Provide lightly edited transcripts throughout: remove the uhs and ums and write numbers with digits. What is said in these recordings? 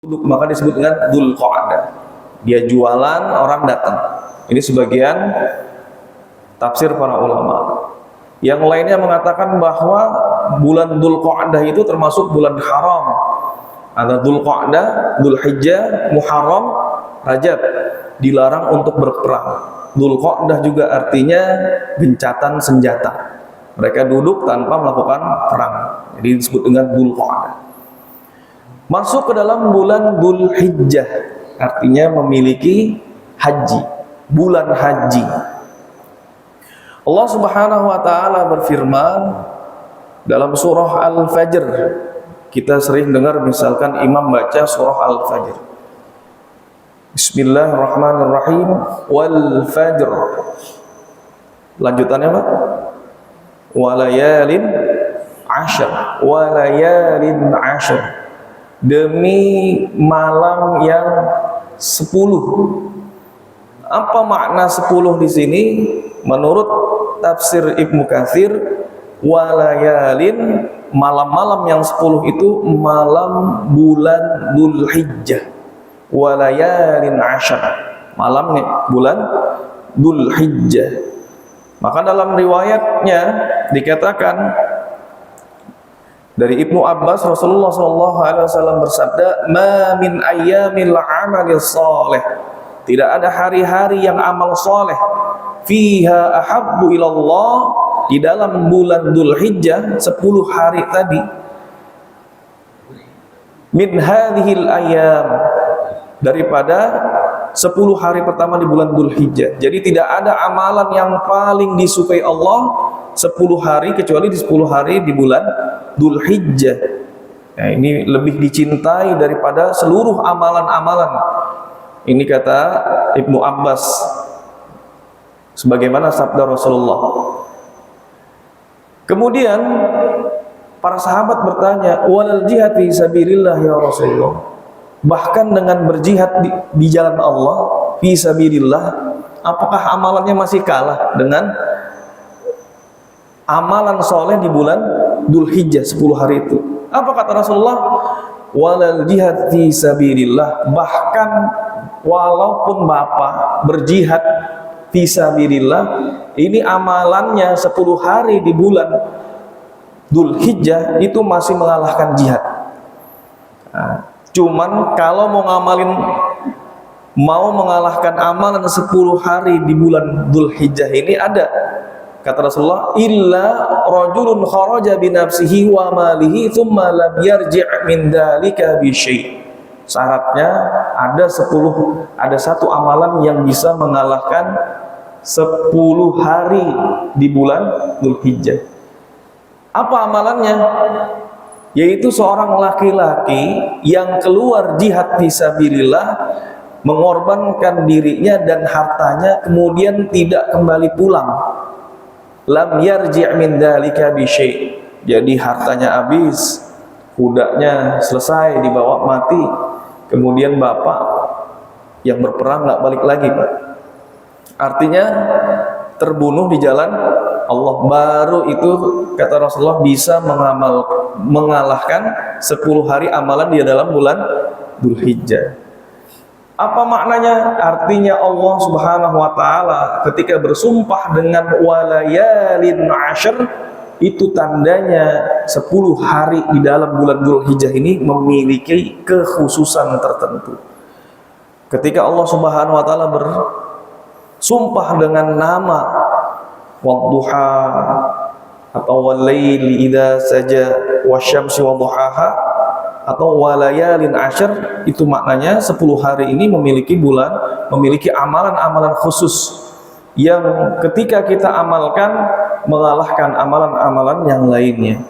maka disebut dengan Dzulqa'dah. Dia jualan, orang datang. Ini sebagian tafsir para ulama. Yang lainnya mengatakan bahwa bulan Dzulqa'dah itu termasuk bulan haram. Ada Dzulqa'dah, Dzulhijjah, Muharram, Rajab. Dilarang untuk berperang. Dzulqa'dah juga artinya gencatan senjata. Mereka duduk tanpa melakukan perang. Jadi disebut dengan Dzulqa'dah. Masuk ke dalam bulan Dzulhijjah, artinya memiliki haji, bulan haji. Allah Subhanahu wa taala berfirman dalam surah Al-Fajr. Kita sering dengar misalkan imam baca surah Al-Fajr. Bismillahirrahmanirrahim, wal fajr. Lanjutannya apa? Walayalin ashr, walayalin ashr. Demi malam yang 10. Apa makna 10 di sini? Menurut tafsir Ibnu Katsir, walayalin, malam-malam yang 10 itu malam bulan Dzulhijjah. Walayalin asyar, malamnya bulan Dzulhijjah. Maka dalam riwayatnya dikatakan dari Ibnu Abbas, Rasulullah SAW bersabda, "Ma min ayyamil amalil salih." Tidak ada hari-hari yang amal soleh fiha ahabbu ilallah, di dalam bulan Dzulhijjah 10 hari tadi, min hadhil ayyam, daripada 10 hari pertama di bulan Dzulhijjah. Jadi tidak ada amalan yang paling disukai Allah 10 hari kecuali di 10 hari di bulan Dzulhijjah. Nah, ini lebih dicintai daripada seluruh amalan-amalan. Ini kata Ibnu Abbas sebagaimana sabda Rasulullah. Kemudian para sahabat bertanya, "Walal jihad fi sabilillah ya Rasulullah?" Bahkan dengan berjihad di jalan Allah, fi sabilillah, apakah amalannya masih kalah dengan amalan soleh di bulan Dzulhijjah 10 hari itu? Apa kata Rasulullah? Walal jihad fi sabilillah, bahkan walaupun bapak berjihad fi sabilillah, ini amalannya 10 hari di bulan Dzulhijjah itu masih mengalahkan jihad. Nah, cuman kalau mau mengalahkan amalan 10 hari di bulan Dzulhijjah ini ada, kata Rasulullah, illa rajulun kharaja bi nafsihi wa malihi thumma lam yarji' min dzalika bi syai'. Syaratnya ada satu amalan yang bisa mengalahkan 10 hari di bulan Dzulhijjah. Apa amalannya? Yaitu seorang laki-laki yang keluar jihad fisabilillah, mengorbankan dirinya dan hartanya, kemudian tidak kembali pulang. Lam yarji' min dzalika bi syai'. Jadi hartanya habis, kudanya selesai dibawa mati, kemudian bapak yang berperang nggak balik lagi, Pak. Artinya terbunuh di jalan Allah, baru itu kata Rasulullah bisa mengalahkan 10 hari amalan di dalam bulan Dzulhijjah. Apa maknanya? Artinya Allah Subhanahu wa taala ketika bersumpah dengan walayalin ashr, itu tandanya 10 hari di dalam bulan Dzulhijjah ini memiliki kekhususan tertentu. Ketika Allah Subhanahu wa taala bersumpah dengan nama wadduha atau walaili idza saja wasyamsi wadduhaha atau walayalin ashr, itu maknanya 10 hari ini memiliki amalan-amalan khusus yang ketika kita amalkan mengalahkan amalan-amalan yang lainnya.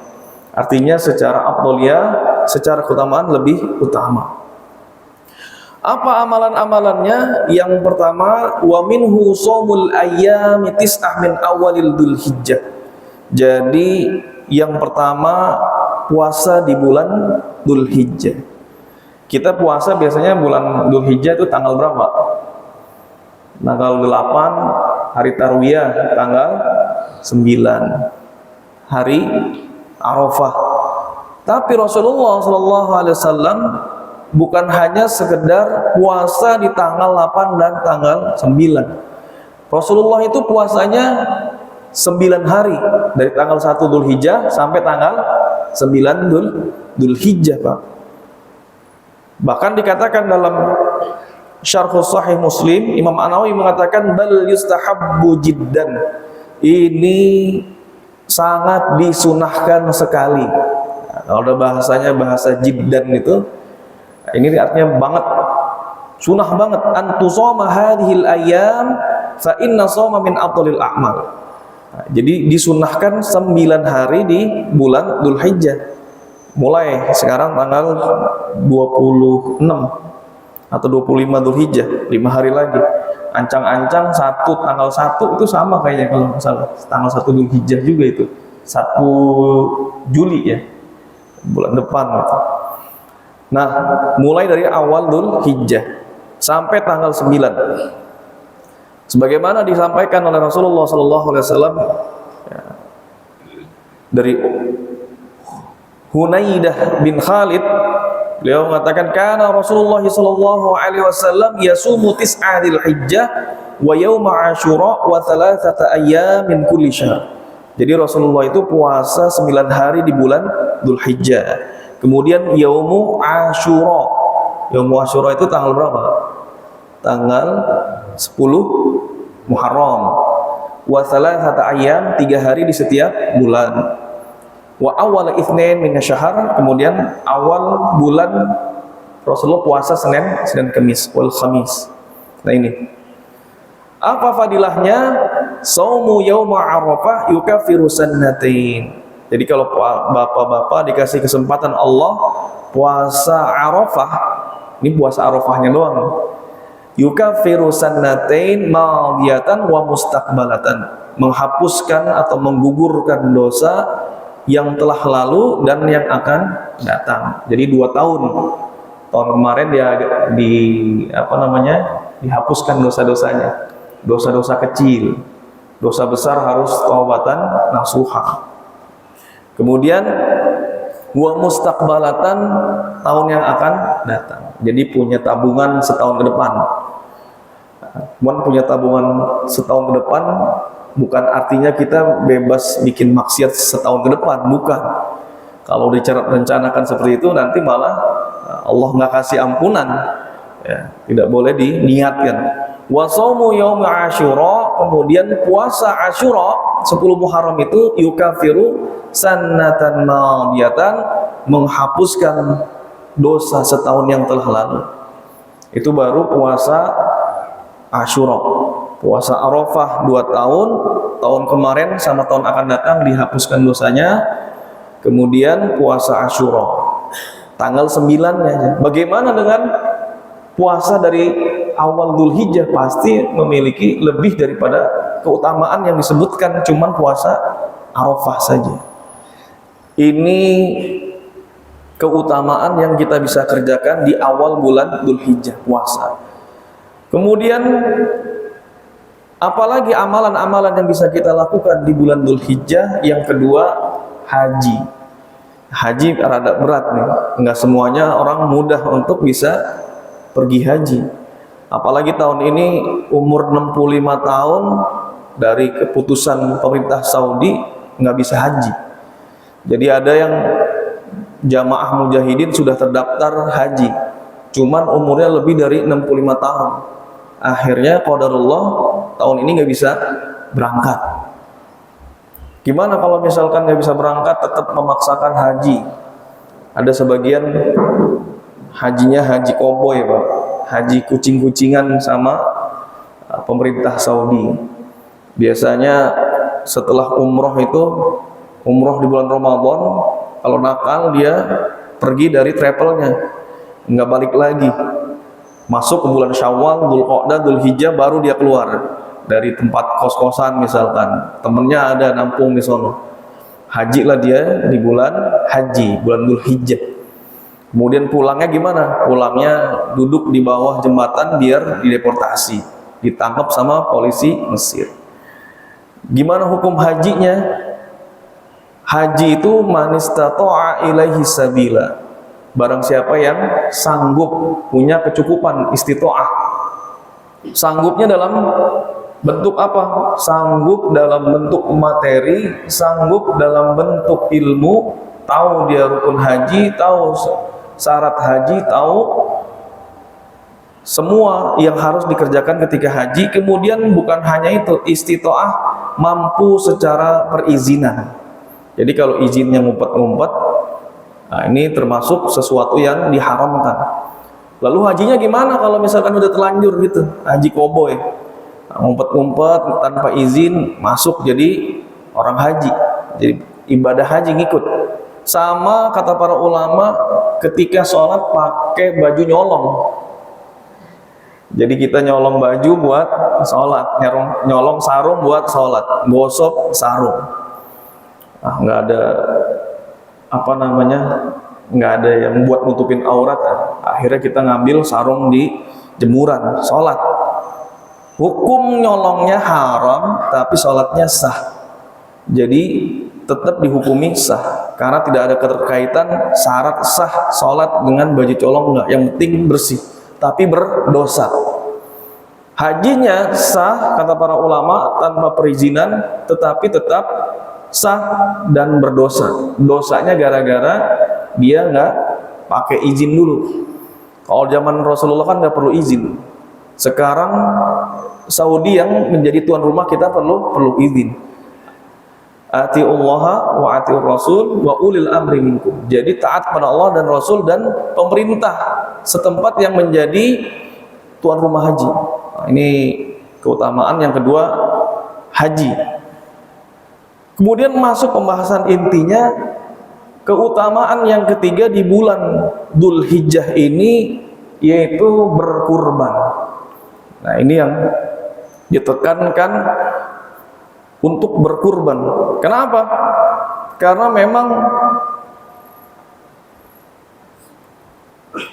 Artinya secara afdhaliyah, secara keutamaan lebih utama. Apa amalan-amalannya? Yang pertama, wa minhu shaumul ayyami tis'ah min awalil Dzulhijjah. Jadi yang pertama puasa di bulan Dzulhijjah. Kita puasa biasanya bulan Dzulhijjah itu tanggal berapa? Tanggal 8, hari Tarwiyah tanggal 9, hari Arafah. Tapi Rasulullah SAW bukan hanya sekedar puasa di tanggal 8 dan tanggal 9. Rasulullah itu puasanya 9 hari dari tanggal 1 Dzulhijjah sampai tanggal 9 Dzulhijjah, Pak. Bahkan dikatakan dalam Syarhus Sahih Muslim, Imam An-Nawawi mengatakan bal yustahabbu jiddan. Ini sangat disunahkan sekali. Nah, kalau ada bahasanya bahasa jiddan itu, ini artinya banget, sunah banget. Antusoma hadhil ayyam fa inna shoma min afdhalil a'mal. Nah, jadi disunahkan 9 hari di bulan Dzulhijjah. Mulai sekarang tanggal 26 atau 25 Dzulhijjah, 5 hari lagi. Ancang-ancang tanggal 1 itu sama kayaknya kalau nggak salah. Tanggal 1 Dzulhijjah juga itu. 1 Juli ya. Bulan depan gitu. Nah, mulai dari awal Dzulhijjah sampai tanggal 9. Sebagaimana disampaikan oleh Rasulullah SAW ya, dari Hunaidah bin Khalid, beliau mengatakan kana Rasulullah sallallahu alaihi wasallam yasumu tis'a Dzulhijjah wa yauma Asyura wa thalathata ayyam min kulli syahr. Jadi Rasulullah itu puasa 9 hari di bulan Dzulhijjah. Kemudian yaumu Asyura. Yaumu Asyura itu tanggal berapa? Tanggal 10 Muharram. Wa thalathata ayyam, 3 hari di setiap bulan. Wa awal itsnain min syahr, kemudian awal bulan Rasulullah puasa Senin Kamis, wal Khamis. Nah ini. Apa fadilahnya? Saumu yauma Arafah yukaffiru sannatain. Jadi kalau bapak-bapak dikasih kesempatan Allah puasa Arafah, ini puasa Arafahnya doang. Yukaffiru sannatain madiyatan wa mustaqbalatan. Menghapuskan atau menggugurkan dosa yang telah lalu dan yang akan datang. Jadi 2 tahun. Tahun kemarin dia dihapuskan dosa-dosanya. Dosa-dosa kecil. Dosa besar harus taubatan nasuha. Kemudian wa mustaqbalatan, tahun yang akan datang. Jadi punya tabungan setahun ke depan. Punya tabungan setahun ke depan bukan artinya kita bebas bikin maksiat setahun ke depan, bukan. Kalau direncanakan seperti itu nanti malah Allah nggak kasih ampunan, ya, tidak boleh diniatkan. Wa shaumu yaum Asyura, kemudian puasa Asyura 10 Muharram itu yukaffiru sannatan madiyatan, menghapuskan dosa setahun yang telah lalu. Itu baru puasa Asyura. Puasa Arafah 2 tahun, tahun kemarin sama tahun akan datang dihapuskan dosanya. Kemudian puasa Asyura tanggal 9-nya. Bagaimana dengan puasa dari awal Dzulhijjah? Pasti memiliki lebih daripada keutamaan yang disebutkan cuman puasa Arafah saja. Ini keutamaan yang kita bisa kerjakan di awal bulan Dzulhijjah, puasa. Kemudian apalagi amalan-amalan yang bisa kita lakukan di bulan Dzulhijjah? Yang kedua, haji. Haji rada berat nih, enggak semuanya orang mudah untuk bisa pergi haji. Apalagi tahun ini umur 65 tahun dari keputusan pemerintah Saudi nggak bisa haji. Jadi ada yang jamaah mujahidin sudah terdaftar haji, cuman umurnya lebih dari 65 tahun. Akhirnya qadarullah tahun ini nggak bisa berangkat. Gimana kalau misalkan nggak bisa berangkat, tetap memaksakan haji? Ada sebagian hajinya haji koboi, Pak, haji kucing-kucingan sama pemerintah Saudi. Biasanya setelah umroh itu, umroh di bulan Ramadan, kalau nakal dia pergi dari travelnya, nggak balik lagi. Masuk ke bulan Syawal, Dzulqa'dah, Dzulhijjah, baru dia keluar dari tempat kos-kosan misalkan. Temennya ada nampung di sono. Haji lah dia di bulan haji, bulan Dzulhijjah. Kemudian pulangnya gimana? Pulangnya duduk di bawah jembatan biar dideportasi, ditangkap sama polisi Mesir. Gimana hukum hajinya? Haji itu man istata'a ilaihi sabila. Barang siapa yang sanggup, punya kecukupan, istitoah. Sanggupnya dalam bentuk apa? Sanggup dalam bentuk materi, sanggup dalam bentuk ilmu, tahu dia rukun haji, tahu syarat haji, tahu semua yang harus dikerjakan ketika haji. Kemudian bukan hanya itu, istitoah, mampu secara perizinan. Jadi kalau izinnya ngumpet-ngumpet, nah ini termasuk sesuatu yang diharamkan. Lalu hajinya gimana kalau misalkan udah terlanjur gitu, haji koboi, ngumpet-ngumpet tanpa izin masuk jadi orang haji, jadi ibadah haji ngikut. Sama kata para ulama ketika sholat pakai baju nyolong. Jadi kita nyolong baju buat sholat, nyolong sarung buat sholat, gosok sarung. Nah, nggak ada apa namanya, nggak ada yang buat nutupin aurat. Akhirnya kita ngambil sarung di jemuran, sholat. Hukum nyolongnya haram, tapi sholatnya sah. Jadi tetap dihukumi sah, karena tidak ada keterkaitan syarat sah sholat dengan baju colong, enggak. Yang penting bersih, tapi berdosa. Hajinya sah kata para ulama tanpa perizinan, tetapi tetap sah dan berdosa. Dosanya gara-gara dia nggak pakai izin dulu. Kalau zaman Rasulullah kan nggak perlu izin. Sekarang Saudi yang menjadi tuan rumah kita perlu izin. Atiullaha wa atiur rasul wa ulil amri minkum. Jadi taat pada Allah dan Rasul dan pemerintah setempat yang menjadi tuan rumah haji. Nah, ini keutamaan yang kedua, haji. Kemudian masuk pembahasan intinya, keutamaan yang ketiga di bulan Dzulhijjah ini yaitu berkurban. Nah, ini yang ditekankan untuk berkurban. Kenapa? Karena memang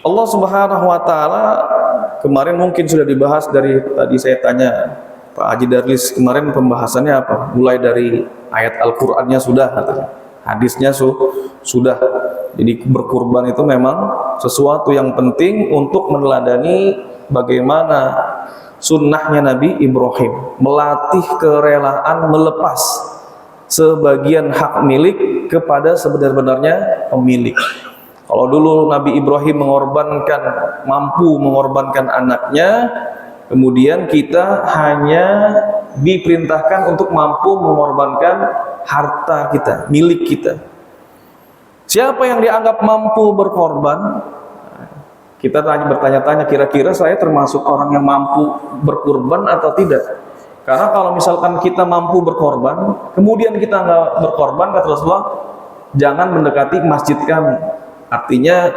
Allah Subhanahu wa taala, kemarin mungkin sudah dibahas dari tadi saya tanya Pak Haji Darlis, kemarin pembahasannya apa? Mulai dari ayat Al-Qur'annya sudah, hadisnya sudah. Jadi berkurban itu memang sesuatu yang penting untuk meneladani bagaimana sunnahnya Nabi Ibrahim, melatih kerelaan melepas sebagian hak milik kepada sebenar-benarnya pemilik. Kalau dulu Nabi Ibrahim mampu mengorbankan anaknya, kemudian kita hanya diperintahkan untuk mampu mengorbankan harta kita, milik kita. Siapa yang dianggap mampu berkorban? Kita bertanya-tanya, kira-kira saya termasuk orang yang mampu berkorban atau tidak? Karena kalau misalkan kita mampu berkorban, kemudian kita nggak berkorban, kata Rasulullah, jangan mendekati masjid kami. Artinya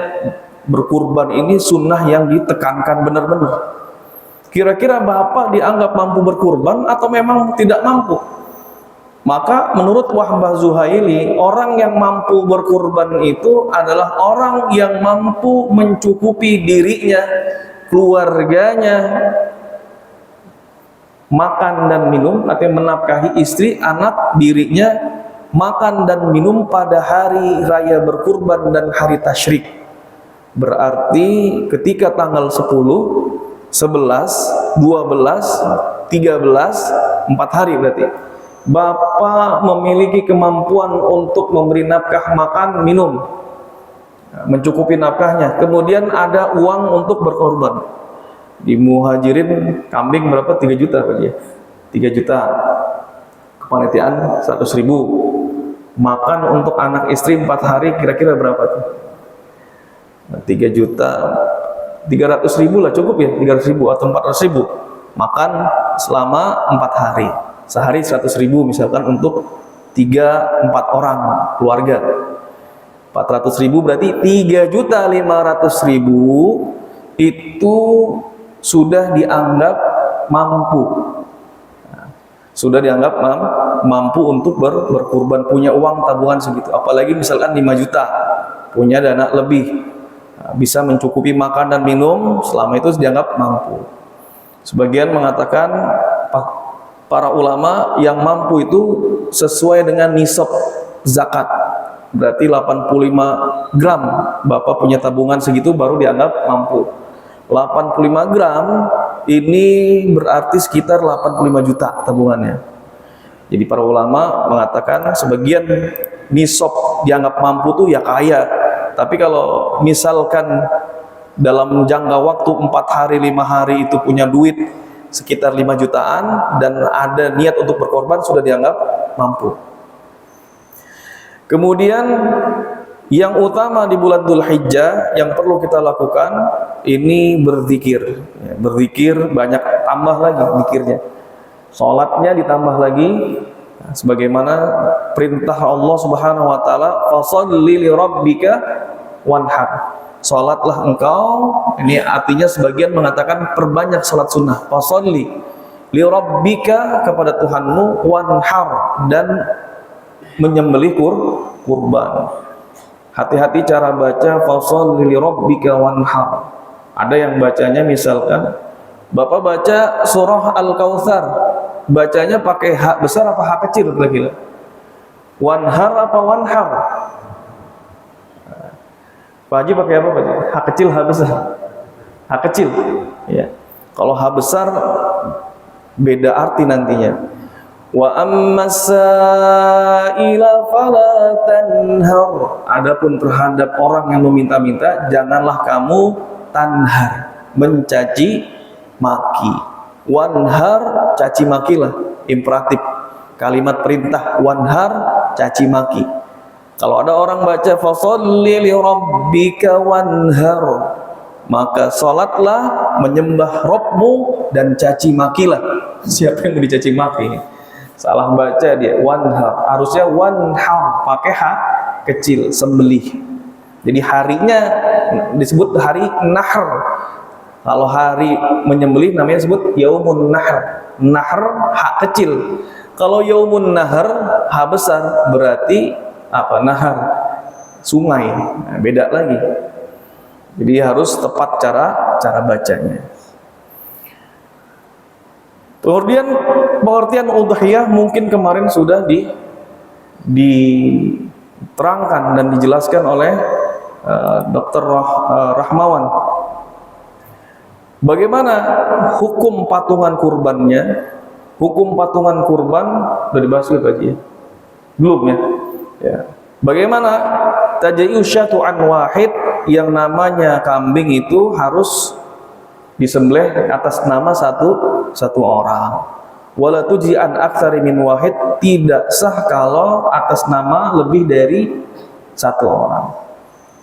berkurban ini sunnah yang ditekankan benar-benar. Kira-kira Bapak dianggap mampu berkurban atau memang tidak mampu? Maka menurut Wahbah Zuhaili, orang yang mampu berkurban itu adalah orang yang mampu mencukupi dirinya, keluarganya, makan dan minum, artinya menafkahi istri, anak, dirinya, makan dan minum pada hari raya berkurban dan hari tasyrik. Berarti ketika tanggal 10, 11, 12, 13, 4 hari berarti Bapak memiliki kemampuan untuk memberi nafkah makan, minum, mencukupi nafkahnya. Kemudian ada uang untuk berkorban. Di Muhajirin kambing berapa? 3 juta Pak ya? 3 juta. Kepanitiaan 100.000. Makan untuk anak istri 4 hari kira-kira berapa tuh? 3 juta. 300.000 lah cukup ya? 300.000 atau 400.000. Makan selama 4 hari. Sehari 100.000 misalkan untuk 3-4 orang keluarga. 400.000 berarti 3.500.000 itu sudah dianggap mampu. Sudah dianggap mampu untuk berkurban, punya uang tabungan segitu. Apalagi misalkan 5 juta, punya dana lebih, bisa mencukupi makan dan minum, selama itu dianggap mampu. Sebagian mengatakan para ulama yang mampu itu sesuai dengan nisab zakat. berarti 85 gram. Bapak punya tabungan segitu baru dianggap mampu. 85 gram ini berarti sekitar 85 juta tabungannya. Jadi para ulama mengatakan sebagian nisab dianggap mampu tuh ya kaya. Tapi kalau misalkan dalam jangka waktu 4 hari 5 hari itu punya duit sekitar 5 jutaan dan ada niat untuk berkorban, sudah dianggap mampu. Kemudian yang utama di bulan Dzulhijjah yang perlu kita lakukan ini berzikir. Berzikir banyak, tambah lagi zikirnya. Salatnya ditambah lagi, sebagaimana perintah Allah Subhanahu wa taala, fasholli li rabbika wanhar. Salatlah engkau, ini artinya sebagian mengatakan perbanyak salat sunnah. Fasholli li rabbika, kepada Tuhanmu, wanhar, dan menyembelih kurban. Hati-hati cara baca fasholli li rabbika wanhar. Ada yang bacanya misalkan Bapak baca surah Al-Kautsar, bacanya pakai H besar apa H kecil kira-kira? Wanhar apa wanhar? Pak Haji pakai apa Pak Haji? H kecil, H besar? H kecil. Ya. Kalau H besar beda arti nantinya. Wa ammasaila fala tanhar. Adapun terhadap orang yang meminta-minta, janganlah kamu tanhar, mencaci maki. Wanhar, caci makilah, imperatif. Kalimat perintah wanhar, caci maki. Kalau ada orang baca fasholli li rabbika wanhar, maka salatlah menyembah Rabbmu dan caci makilah. Siapa yang dicaci maki? Salah baca dia, wanhar. Harusnya wanhar, pakai H kecil, sembelih. Jadi harinya disebut hari nahr. Kalau hari menyembelih namanya disebut yaumun nahr. Nahr H kecil. Kalau yaumun nahr H besar, berarti apa? Nahar, sungai. Nah, beda lagi. Jadi harus tepat cara bacanya. Kemudian pengertian udhiyah mungkin kemarin sudah diterangkan dan dijelaskan oleh Dr. Rahmawan. Bagaimana hukum patungan kurbannya? Hukum patungan kurban sudah dibahas Pak Haji ya? Belum ya? Ya. Bagaimana tajayyu syatu an wahid, yang namanya kambing itu harus disembelih atas nama satu orang. Wala tuji an aktsari min wahid, tidak sah kalau atas nama lebih dari satu orang.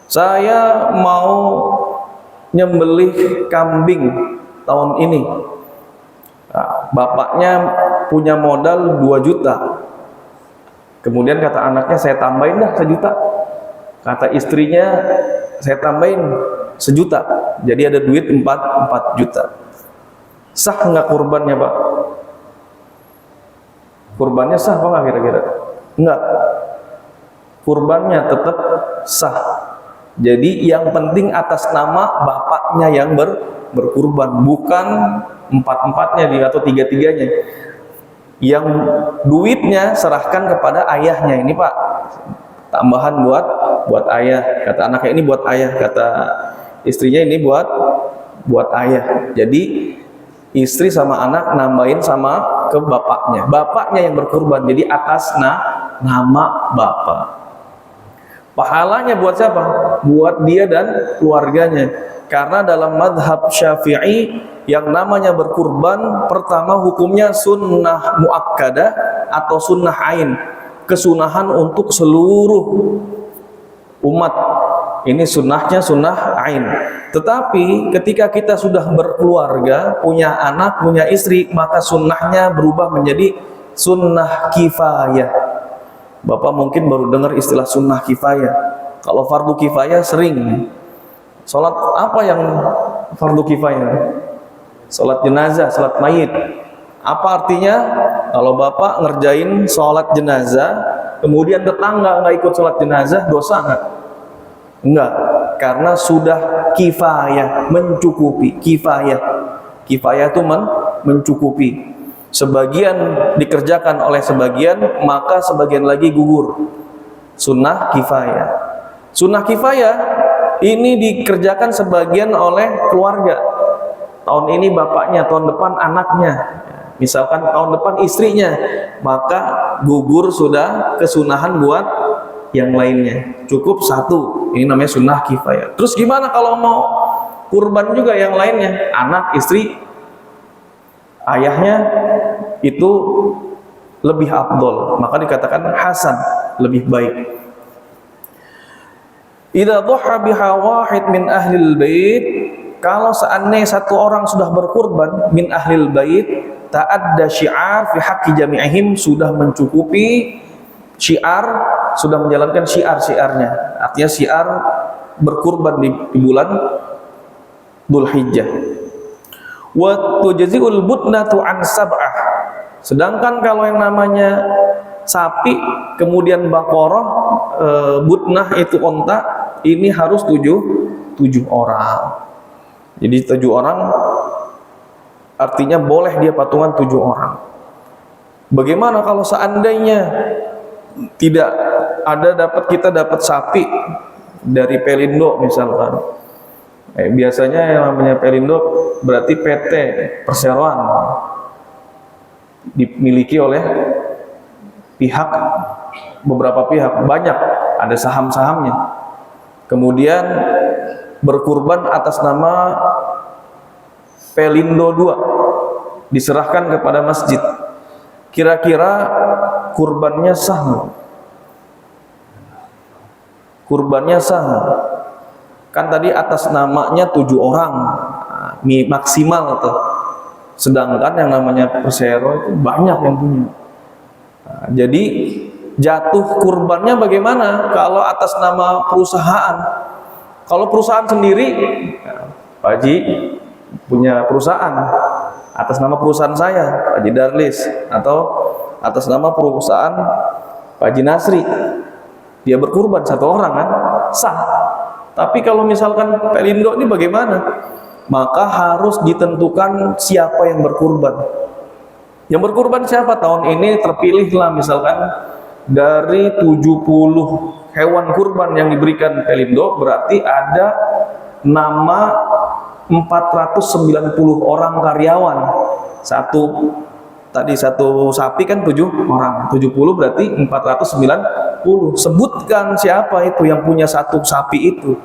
Saya mau nyembelih kambing tahun ini. Nah, bapaknya punya modal 2 juta. Kemudian kata anaknya, saya tambahin dah 1 juta. Kata istrinya, saya tambahin 1 juta. Jadi ada duit 4 juta. Sah nggak kurbannya Pak? Kurbannya sah apa nggak kira-kira? Enggak. Kurbannya tetap sah. Jadi yang penting atas nama bapaknya yang berkurban, bukan 4-4-nya atau 3-3-nya. Yang duitnya serahkan kepada ayahnya. Ini Pak, tambahan buat ayah. Kata anaknya, ini buat ayah. Kata istrinya, ini buat ayah. Jadi istri sama anak nambahin sama ke bapaknya. Bapaknya yang berkurban, jadi atas nama bapak. Pahalanya buat siapa? Buat dia dan keluarganya. Karena dalam madhab Syafi'i, yang namanya berkurban, pertama hukumnya sunnah muakkadah atau sunnah ain, kesunahan untuk seluruh umat. Ini sunnahnya sunnah ain. Tetapi ketika kita sudah berkeluarga, punya anak, punya istri, maka sunnahnya berubah menjadi sunnah kifayah. Bapak mungkin baru dengar istilah sunnah kifayah. Kalau fardu kifayah sering. Salat apa yang fardu kifayah? Salat jenazah, salat mayit. Apa artinya? Kalau bapak ngerjain salat jenazah, kemudian tetangga nggak ikut salat jenazah, dosa nggak? Enggak, karena sudah kifayah, mencukupi. Kifayah itu mencukupi. Sebagian dikerjakan oleh sebagian, maka sebagian lagi gugur. sunnah kifayah. Sunnah kifayah ini dikerjakan sebagian oleh keluarga. Tahun ini bapaknya, tahun depan anaknya, misalkan tahun depan istrinya, maka gugur sudah kesunahan buat yang lainnya. Cukup satu, ini namanya sunnah kifayah. Terus gimana kalau mau kurban juga yang lainnya, anak, istri, ayahnya, itu lebih afdol, maka dikatakan hasan, lebih baik. Idza dhaha biha wahid min ahlil bait, kalau seandainya satu orang sudah berkurban min ahlil bait, ta'adda syiar fi haqqi jami'ihim, sudah mencukupi syiar, sudah menjalankan syiar-syiarnya. Artinya syiar berkurban di bulan Dzulhijjah. Wa tujzi'ul budnatu an sab'ah. Sedangkan kalau yang namanya sapi kemudian baqarah, budnah itu onta, ini harus tujuh orang. Jadi 7 orang artinya boleh dia patungan 7 orang. Bagaimana kalau seandainya tidak ada kita dapat sapi dari Pelindo misalkan. Biasanya yang namanya Pelindo berarti PT perseroan, dimiliki oleh beberapa pihak, banyak, ada saham-sahamnya. Kemudian berkurban atas nama Pelindo 2, diserahkan kepada masjid. Kira-kira kurbannya sah nggak? Kurbannya sah nggak? Kan tadi atas namanya 7 orang maksimal tuh. Sedangkan yang namanya persero itu banyak yang punya. Jadi jatuh kurbannya bagaimana kalau atas nama perusahaan? Kalau perusahaan sendiri, Pak Haji punya perusahaan atas nama perusahaan saya, Pak Haji Darlis, atau atas nama perusahaan Pak Haji Nasri, dia berkurban 1 orang kan, sah. Tapi kalau misalkan Pelindo ini bagaimana? Maka harus ditentukan siapa yang berkurban. Yang berkurban siapa? Tahun ini terpilihlah misalkan dari 70 hewan kurban yang diberikan Pelindo, berarti ada nama 490 orang karyawan. Satu sapi kan 7 orang, 70 berarti 490. Sebutkan siapa itu yang punya satu sapi itu.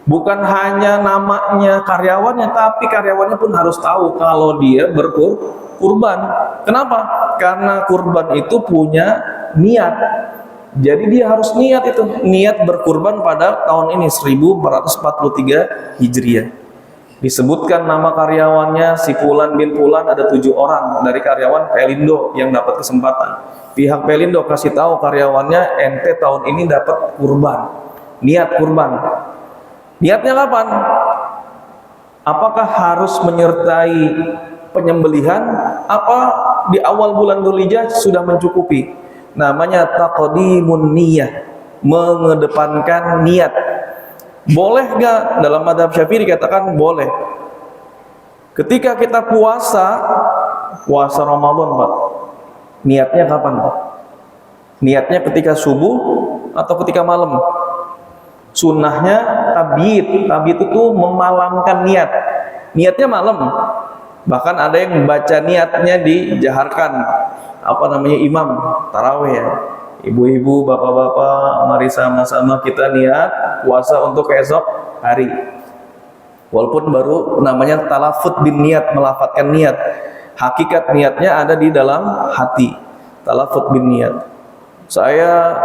Bukan hanya namanya karyawannya, tapi karyawannya pun harus tahu kalau dia berkurban. Kenapa? Karena kurban itu punya niat. Jadi dia harus niat itu, niat berkurban pada tahun ini 1443 Hijriah. Disebutkan nama karyawannya, si Fulan bin Fulan, ada 7 orang dari karyawan Pelindo yang dapat kesempatan. Pihak Pelindo kasih tahu karyawannya, ente tahun ini dapat kurban, niat kurban. Niatnya kapan? Apakah harus menyertai penyembelihan? Apa di awal bulan Dzulhijjah sudah mencukupi? Namanya taqdimun niyah, mengedepankan niat. Boleh gak? Dalam mazhab Syafi'i dikatakan boleh. Ketika kita puasa Ramadan, Pak, niatnya kapan, Pak? Niatnya ketika subuh atau ketika malam? Sunnahnya tabyid itu memalamkan niat. Niatnya malam. Bahkan ada yang baca niatnya dijaharkan, imam tarawih ya. Ibu-ibu, bapak-bapak, mari sama-sama kita niat puasa untuk esok hari. Walaupun baru namanya talafut bin niat, melafatkan niat. Hakikat niatnya ada di dalam hati. Talafut bin niat. Saya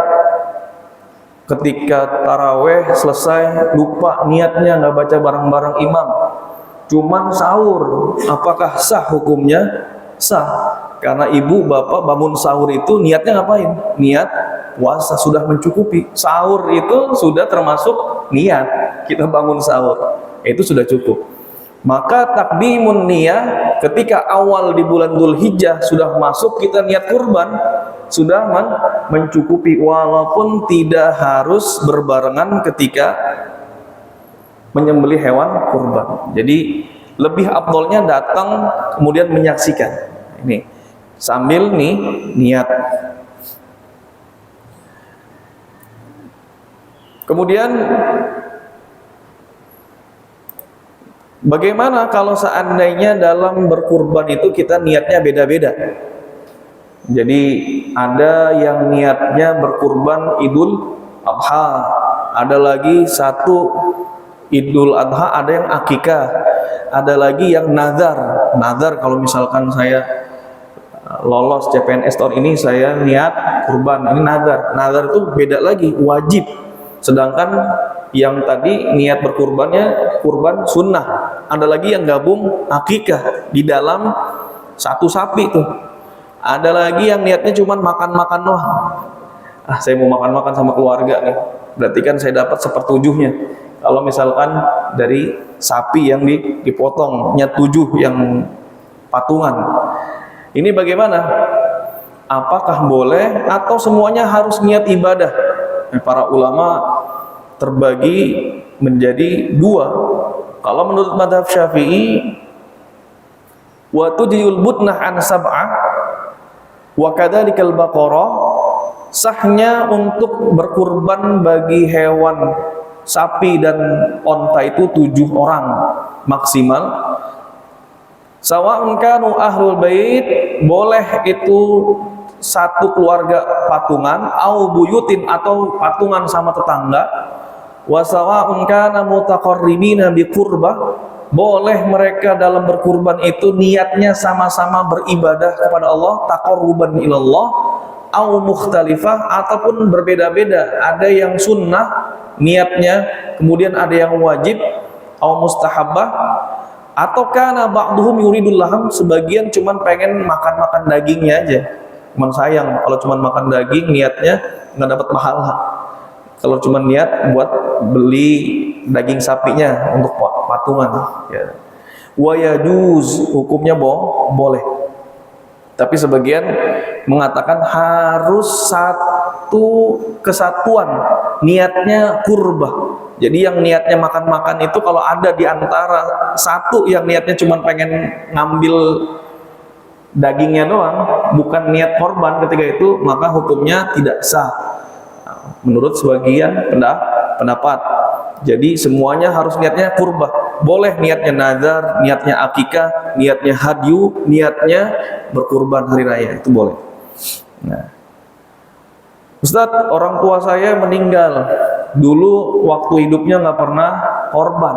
ketika taraweh selesai lupa niatnya, nggak baca bareng-bareng imam, cuman sahur. Apakah sah hukumnya? Sah, karena ibu bapak bangun sahur itu niatnya ngapain? Niat puasa, sudah mencukupi. Sahur itu sudah termasuk niat, kita bangun sahur, itu sudah cukup. Maka takdimun niyah, ketika awal di bulan Dzulhijjah sudah masuk kita niat kurban, sudah mencukupi, walaupun tidak harus berbarengan ketika menyembelih hewan kurban. Jadi lebih afdolnya datang kemudian menyaksikan. Ini sambil niat. Kemudian bagaimana kalau seandainya dalam berkurban itu kita niatnya beda-beda? Jadi ada yang niatnya berkurban Idul Adha, ada lagi satu Idul Adha, ada yang akikah, ada lagi yang nazar. Nazar kalau misalkan saya lolos CPNS tahun ini saya niat kurban, ini nazar. Nazar itu beda lagi, wajib. Sedangkan yang tadi niat berkurbannya kurban sunnah. Ada lagi yang gabung akikah di dalam satu sapi tuh. Ada lagi yang niatnya cuma makan-makan doang. Saya mau makan-makan sama keluarga nih. Berarti kan saya dapat sepertujuhnya. Kalau misalkan dari sapi yang dipotong, niat 7 yang patungan. Ini bagaimana? Apakah boleh atau semuanya harus niat ibadah? Para ulama terbagi menjadi 2. Kalau menurut mazhab Syafi'i, wa tujiyul budnah an sab'ah wa kadzalikal baqarah, sahnya untuk berkurban bagi hewan sapi dan onta itu 7 orang maksimal. Sawa'un kanu ahlul bait, boleh itu satu keluarga patungan, au buyutin atau patungan sama tetangga. Wa sawa'un kana mutaqarribina bi qurbah, boleh mereka dalam berkurban itu niatnya sama-sama beribadah kepada Allah, taqarruban ilallah, au mukhtalifah, ataupun berbeda-beda. Ada yang sunnah niatnya, kemudian ada yang wajib, au mustahabbah, atau kana ba'duhum yuridul laham, sebagian cuman pengen makan-makan dagingnya aja. Cuman sayang kalau cuman makan daging niatnya nggak dapat pahala. Kalau cuman niat buat beli daging sapinya untuk patungan, ya. Wa yajuz, hukumnya boleh. Tapi sebagian mengatakan harus satu kesatuan, niatnya kurbah. Jadi yang niatnya makan-makan itu kalau ada di antara satu yang niatnya cuma pengen ngambil dagingnya doang, bukan niat korban ketika itu, maka hukumnya tidak sah menurut sebagian pendapat. Jadi semuanya harus niatnya kurbah. Boleh niatnya nazar, niatnya akikah, niatnya hadyu, niatnya berkurban hari raya, itu boleh. Nah, Ustadz, orang tua saya meninggal dulu, waktu hidupnya nggak pernah korban.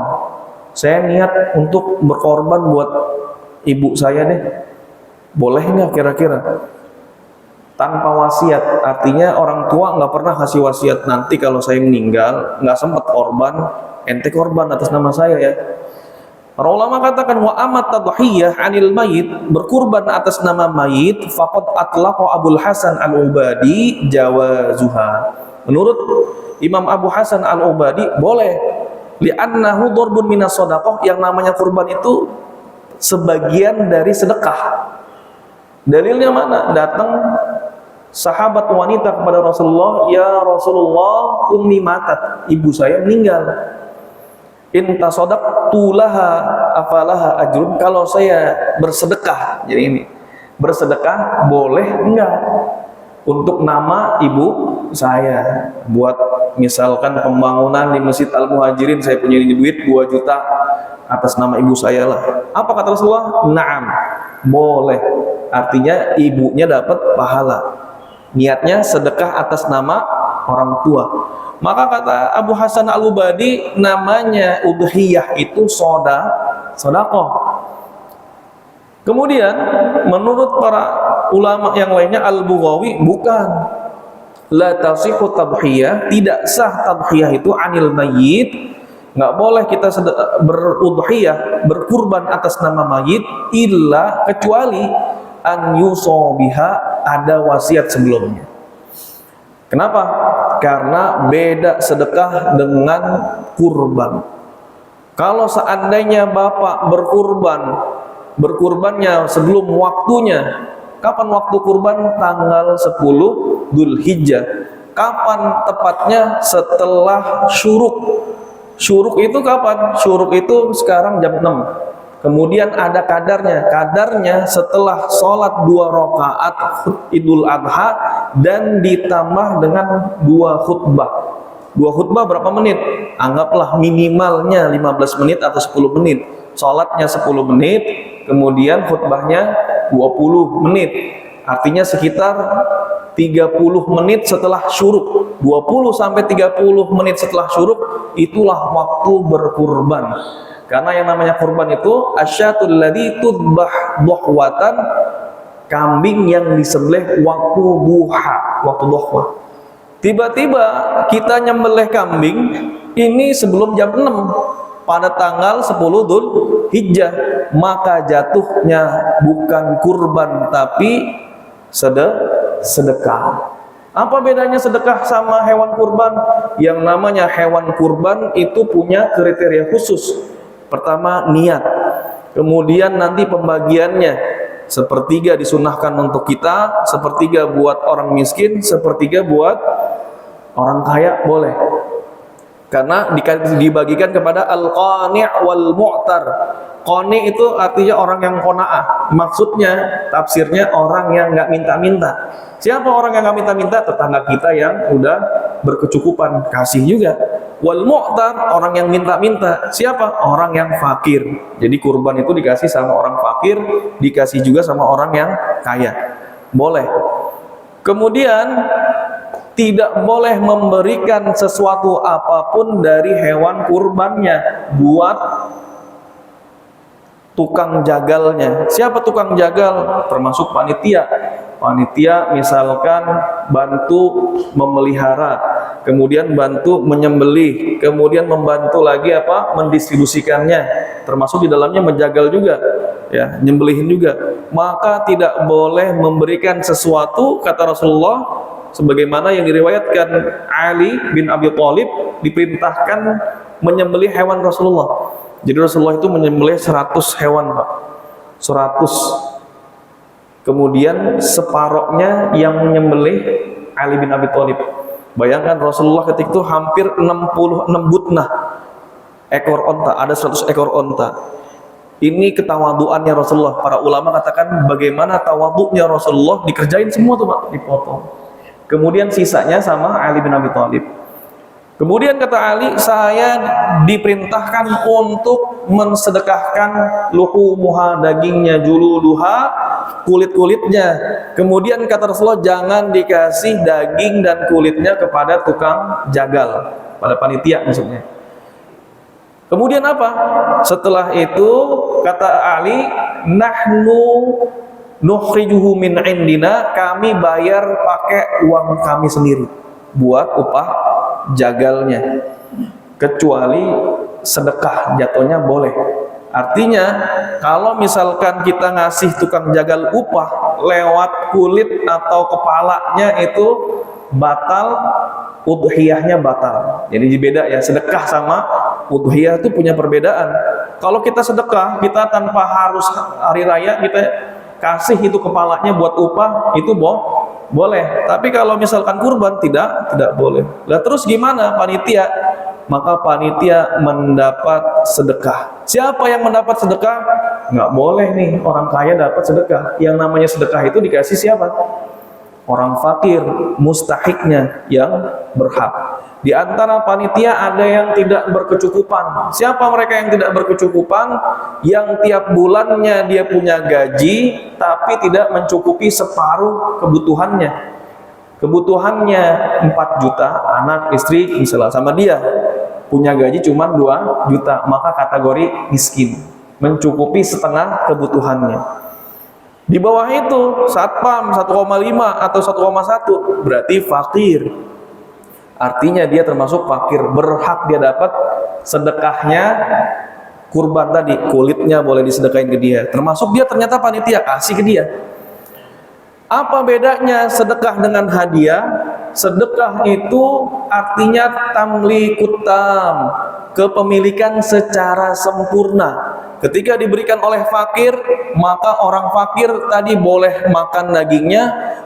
Saya niat untuk berkorban buat ibu saya deh. Boleh nggak kira-kira? Tanpa wasiat, artinya orang tua nggak pernah kasih wasiat, nanti kalau saya meninggal nggak sempat korban, ente korban atas nama saya ya. Para ulama katakan wa amat tadhiyah anil mayit, berkurban atas nama mayit, faqad atlaqa Abul Hasan Al-Ubadi jawazuha. Menurut Imam Abu Hasan Al-Ubadi boleh, li'annahu dharbun minas shadaqah, yang namanya kurban itu sebagian dari sedekah. Dalilnya mana? Datang sahabat wanita kepada Rasulullah, ya Rasulullah, ummi matat, ibu saya meninggal. In tasaddaqtu laha afalaha ajrun, kalau saya bersedekah, jadi ini bersedekah boleh enggak untuk nama ibu saya, buat misalkan pembangunan di Masjid Al-Muhajirin, saya punya duit 2 juta atas nama ibu saya lah. Apa kata Rasulullah? Naam, boleh. Artinya ibunya dapat pahala, niatnya sedekah atas nama orang tua. Maka kata Abu Hasan Al-Ubadi, namanya udhiyah itu sedekah. Kemudian menurut para ulama yang lainnya, Al-Bughawi, bukan, la tasihhu tadhiyah, tidak sah tadhiyah itu anil mayyit, nggak boleh kita berudhiyah, berkurban atas nama mayit, illa, kecuali an yusobiha, ada wasiat sebelumnya. Kenapa? Karena beda sedekah dengan kurban. Kalau seandainya bapak berkurbannya sebelum waktunya, kapan waktu kurban? Tanggal 10 Dzulhijjah. Kapan tepatnya? Setelah syuruk. Syuruk itu kapan? Syuruk itu sekarang jam 6. Kemudian ada kadarnya setelah sholat 2 rakaat Idul Adha dan ditambah dengan 2 khutbah. Dua khutbah berapa menit? Anggaplah minimalnya 15 menit atau 10 menit. Sholatnya 10 menit, kemudian khutbahnya 20 menit. Artinya sekitar 30 menit setelah syuruk. 20 sampai 30 menit setelah syuruk, itulah waktu berkurban. Karena yang namanya kurban itu asyatul ladzi tudbah duhwatan, kambing yang disembelih waktu duha, waktu duha. Tiba-tiba kita nyembelih kambing ini sebelum jam 6 pada tanggal 10 Dzulhijjah, maka jatuhnya bukan kurban tapi sedekah. Apa bedanya sedekah sama hewan kurban? Yang namanya hewan kurban itu punya kriteria khusus. Pertama, niat. Kemudian nanti pembagiannya. Sepertiga disunahkan untuk kita, sepertiga buat orang miskin, sepertiga buat orang kaya, boleh. Karena dibagikan kepada al-qani' wal mu'tar. Qani itu artinya orang yang qanaah. Maksudnya, tafsirnya orang yang nggak minta-minta. Siapa orang yang nggak minta-minta? Tetangga kita yang udah berkecukupan, kasih juga. Wal mu'tar, orang yang minta-minta. Siapa? Orang yang fakir. Jadi kurban itu dikasih sama orang fakir, dikasih juga sama orang yang kaya. Boleh. Kemudian tidak boleh memberikan sesuatu apapun dari hewan kurbannya buat tukang jagalnya. Siapa tukang jagal? Termasuk panitia. Panitia misalkan bantu memelihara, kemudian bantu menyembelih, kemudian membantu lagi apa? Mendistribusikannya. Termasuk di dalamnya menjagal juga, ya, nyembelihin juga. Maka tidak boleh memberikan sesuatu, kata Rasulullah, sebagaimana yang diriwayatkan Ali bin Abi Thalib diperintahkan menyembelih hewan Rasulullah. Jadi Rasulullah itu menyembelih 100 hewan, Pak. 100. Kemudian separohnya yang menyembelih Ali bin Abi Thalib. Bayangkan Rasulullah ketika itu hampir 66 butnah ekor onta, ada 100 ekor onta. Ini ketawaduannya Rasulullah. Para ulama katakan bagaimana tawadunya Rasulullah, dikerjain semua tuh, Pak, dipotong. Kemudian sisanya sama Ali bin Abi Thalib. Kemudian kata Ali, saya diperintahkan untuk mensedekahkan luhumuha, dagingnya, juluduha, kulit-kulitnya. Kemudian kata Rasulullah, jangan dikasih daging dan kulitnya kepada tukang jagal, pada panitia maksudnya. Kemudian apa? Setelah itu kata Ali, nahnu nukhrijuhu min indina, kami bayar pakai uang kami sendiri buat upah jagalnya, kecuali sedekah jatuhnya boleh. Artinya kalau misalkan kita ngasih tukang jagal upah lewat kulit atau kepalanya, itu batal, udhiyahnya batal. Jadi beda ya, sedekah sama udhiyah itu punya perbedaan. Kalau kita sedekah, kita tanpa harus hari raya kita kasih itu kepalanya buat upah, itu boleh. Tapi kalau misalkan kurban tidak boleh. Lah terus gimana panitia? Maka panitia mendapat sedekah. Siapa yang mendapat sedekah? Nggak boleh nih orang kaya dapat sedekah. Yang namanya sedekah itu dikasih siapa? Orang fakir, mustahiknya yang berhak. Di antara panitia ada yang tidak berkecukupan. Siapa mereka yang tidak berkecukupan? Yang tiap bulannya dia punya gaji tapi tidak mencukupi separuh kebutuhannya. Kebutuhannya 4 juta, anak, istri, misalnya sama dia punya gaji cuma 2 juta, maka kategori miskin, mencukupi setengah kebutuhannya. Di bawah itu satpam 1,5 atau 1,1 berarti fakir. Artinya dia termasuk fakir, berhak dia dapat sedekahnya kurban tadi, kulitnya boleh disedekahin ke dia. Termasuk dia ternyata panitia kasih ke dia. Apa bedanya sedekah dengan hadiah? Sedekah itu artinya tamlikut tam, kepemilikan secara sempurna. Ketika diberikan oleh fakir, maka orang fakir tadi boleh makan dagingnya,